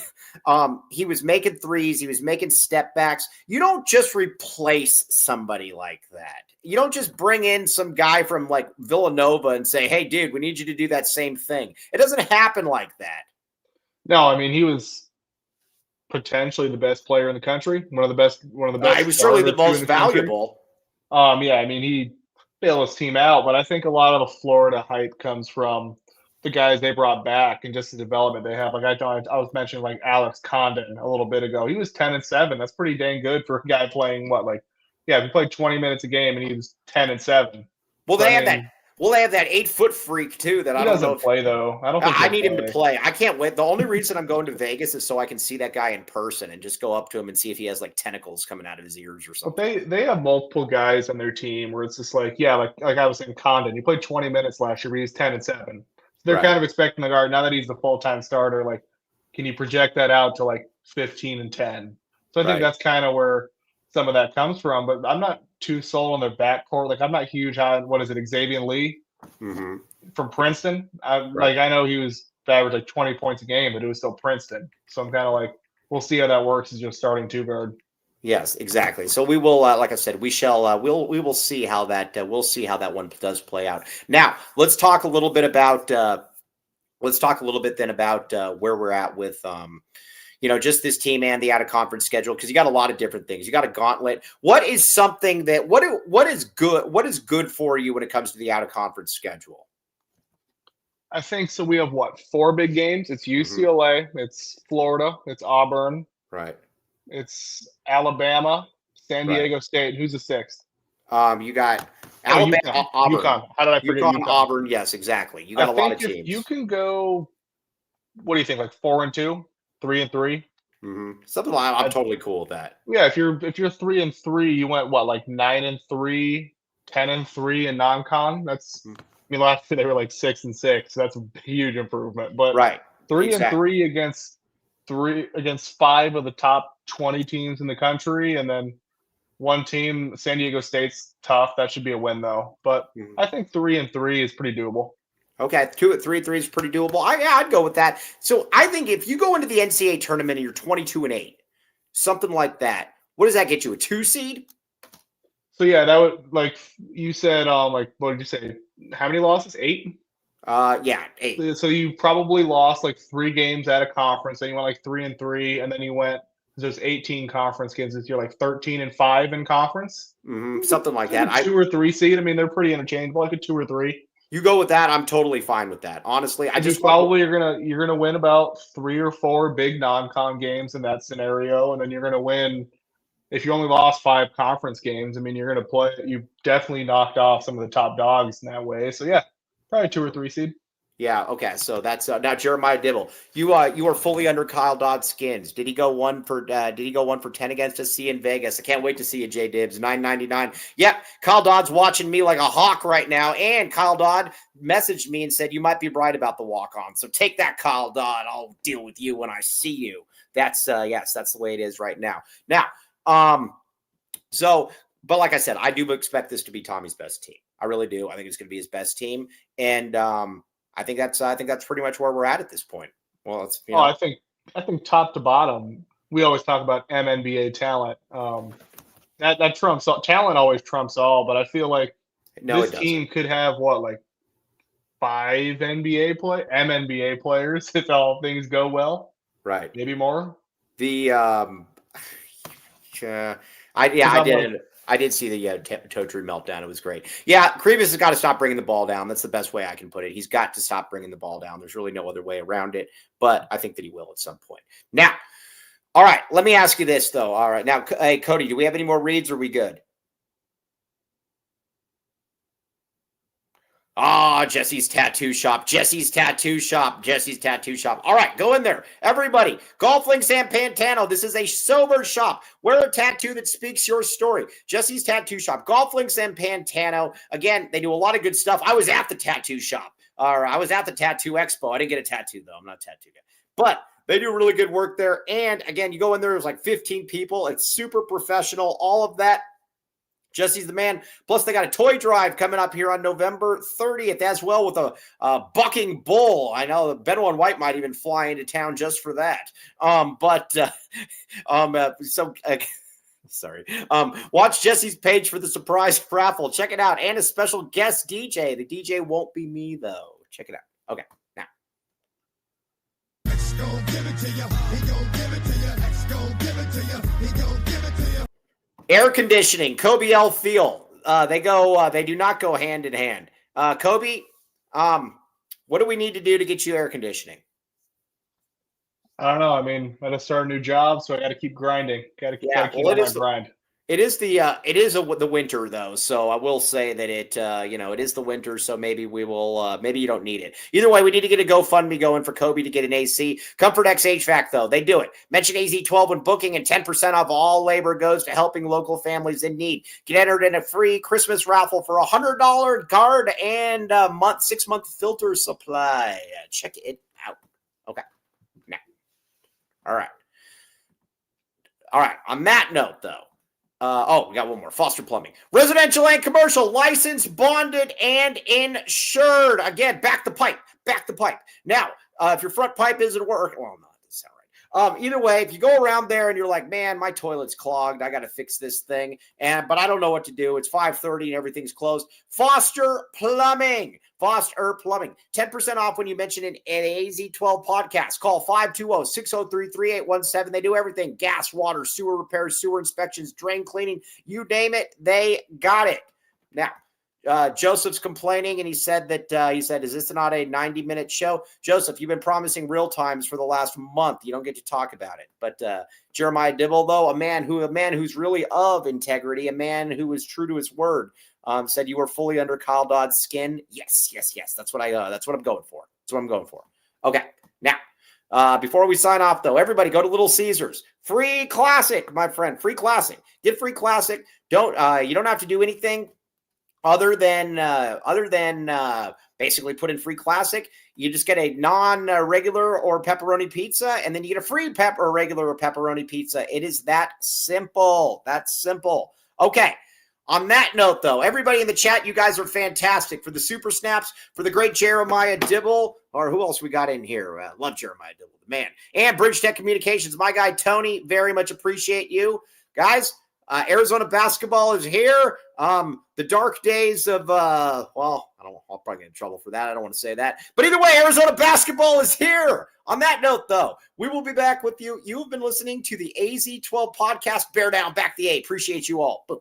was making threes, he was making step backs. You don't just replace somebody like that. You don't just bring in some guy from like Villanova and say, "Hey, dude, we need you to do that same thing." It doesn't happen like that. No, I mean, he was potentially the best player in the country, one of the best. He was certainly the most valuable. Yeah, I mean, he bailed his team out, but I think a lot of the Florida hype comes from the guys they brought back and just the development they have. Like I was mentioning, like Alex Condon a little bit ago. He was 10-7. That's pretty dang good for a guy playing he played 20 minutes a game and he was 10-7. Well, they have that. Well, they have that 8-foot freak too. That I don't know. He doesn't play though. I don't think I need him to play. I can't wait. The only reason I'm going to Vegas is so I can see that guy in person and just go up to him and see if he has like tentacles coming out of his ears or something. But they have multiple guys on their team where it's just like I was saying, Condon. He played 20 minutes last year, but he's 10-7. So they're kind of expecting the guard now that he's the full-time starter. Like, can you project that out to like 15-10? So I think that's kind of where some of that comes from. But I'm not too sold on their backcourt. Like, I'm not huge on Xavier Lee from Princeton. I know he was averaged like 20 points a game, but it was still Princeton. So I'm kind of like, we'll see how that works as just starting two guard. Yes, exactly. So we will, like I said, we shall. We will see how that. We'll see how that one does play out. Now, let's talk a little bit about. Let's talk a little bit then about where we're at with, just this team and the out of conference schedule, because you got a lot of different things. You got a gauntlet. What is something that what is good? What is good for you when it comes to the out of conference schedule? I think so. We have 4 big games. It's UCLA, it's Florida, it's Auburn, right? It's Alabama, San Diego State. Who's the 6th? You got Alabama, Auburn. UConn. How did I forget UConn? Auburn. Yes, exactly. You got a lot of teams. You can go. What do you think? Like 4-2, 3-3. Something like I'm totally cool with that. Yeah, if you're 3-3, you went like 9-3, 10-3 in non-con. That's last year they were like 6-6. So that's a huge improvement. But 3-3 against 5 of the top 20 teams in the country, and then one team, San Diego State's tough. That should be a win though. But I think 3-3 is pretty doable. Okay, 3-3 is pretty doable. I'd go with that. So I think if you go into the NCAA tournament and you're 22-8, something like that, what does that get you? A 2 seed? So yeah, that would, like you said, what did you say? How many losses? 8? Yeah, 8. So you probably lost like 3 games at a conference, and you went like 3-3, and then you went. There's 18 conference games this year, like 13-5 in conference. Something like that. 2 or 3 seed. I mean, they're pretty interchangeable. Like a 2 or 3. You go with that. I'm totally fine with that. Honestly, you're gonna win about 3 or 4 big non-con games in that scenario, and then you're gonna win. If you only lost 5 conference games, I mean, you're gonna play. You definitely knocked off some of the top dogs in that way. So yeah, probably 2 or 3 seed. Yeah. Okay. So that's now Jeremiah Dibble. You are fully under Kyle Dodd's skins. Did he go 1 for 10 against us? See in Vegas. I can't wait to see you, J Dibs. $9.99. Yep. Kyle Dodd's watching me like a hawk right now. And Kyle Dodd messaged me and said you might be right about the walk-on. So take that, Kyle Dodd. I'll deal with you when I see you. That's yes. That's the way it is right now. Now, but like I said, I do expect this to be Tommy's best team. I really do. I think it's going to be his best team, and I think that's pretty much where we're at this point. Well, it's I think top to bottom, we always talk about MNBA talent. That trumps all. Talent always trumps all, but I feel like this team could have 5 MNBA players if all things go well. Right. Maybe more. I did see the Totri meltdown. It was great. Yeah, Krivas has got to stop bringing the ball down. That's the best way I can put it. He's got to stop bringing the ball down. There's really no other way around it, but I think that he will at some point. Now, all right, let me ask you this, though. All right, now, hey, Cody, do we have any more reads or are we good? Jesse's Tattoo Shop. Jesse's Tattoo Shop. Jesse's Tattoo Shop. All right, go in there. Everybody, Golf Links and Pantano. This is a sober shop. Wear a tattoo that speaks your story. Jesse's Tattoo Shop. Golf Links and Pantano. Again, they do a lot of good stuff. I was at the tattoo shop. I was at the Tattoo Expo. I didn't get a tattoo, though. I'm not a tattoo guy. But they do really good work there. And, again, you go in there, there's like 15 people. It's super professional, all of that. Jesse's the man. Plus, they got a toy drive coming up here on November 30th as well with a bucking bull. I know Benno and White might even fly into town just for that. Sorry. Watch Jesse's page for the surprise raffle. Check it out. And a special guest DJ. The DJ won't be me, though. Check it out. Okay, now. X gon' give it to you. He gon' give it to you. X gon' give it to you. He gon' give it to you. Air conditioning. Kobe L. Feel. They do not go hand in hand. Kobe, what do we need to do to get you air conditioning? I don't know. I mean, I got to start a new job, so I got to keep grinding. Got to keep on my grind. It is the winter though, so I will say that it is the winter, so maybe we will maybe you don't need it. Either way, we need to get a GoFundMe going for Kobe to get an AC. Comfort X HVAC though, they do it. Mention AZ12 when booking, and 10% off all labor goes to helping local families in need. Get entered in a free Christmas raffle for $100 guard and 6-month filter supply. Check it out. Okay, now, all right. On that note, though. We got one more. Foster Plumbing. Residential and commercial, licensed, bonded, and insured. Again, back the pipe. Now, if your front pipe isn't working, well, no, that doesn't sound right. Either way, if you go around there and you're like, man, my toilet's clogged, I got to fix this thing, but I don't know what to do. It's 5:30 and everything's closed. Foster Plumbing. 10% off when you mention an AZ12 podcast. Call 520-603-3817. They do everything. Gas, water, sewer repairs, sewer inspections, drain cleaning, you name it, they got it. Now, Joseph's complaining, and he said, is this not a 90-minute show? Joseph, you've been promising real times for the last month. You don't get to talk about it. But Jeremiah Dibble, though, a man who's really of integrity, a man who is true to his word, said you were fully under Kyle Dodd's skin. Yes. That's what I'm going for. Okay. Now, before we sign off, though, everybody go to Little Caesars. Free classic, my friend. Free classic. Get free classic. You don't have to do anything other than basically put in free classic. You just get a non-regular or pepperoni pizza, and then you get a free regular or pepperoni pizza. It is that simple. Okay. On that note, though, everybody in the chat, you guys are fantastic. For the super snaps, for the great Jeremiah Dibble, or who else we got in here? Love Jeremiah Dibble, the man. And Bridge Tech Communications, my guy Tony, very much appreciate you. Guys, Arizona basketball is here. The dark days of, I'll probably get in trouble for that. I don't want to say that. But either way, Arizona basketball is here. On that note, though, we will be back with you. You have been listening to the AZ12 podcast. Bear down, back the A. Appreciate you all. Boom.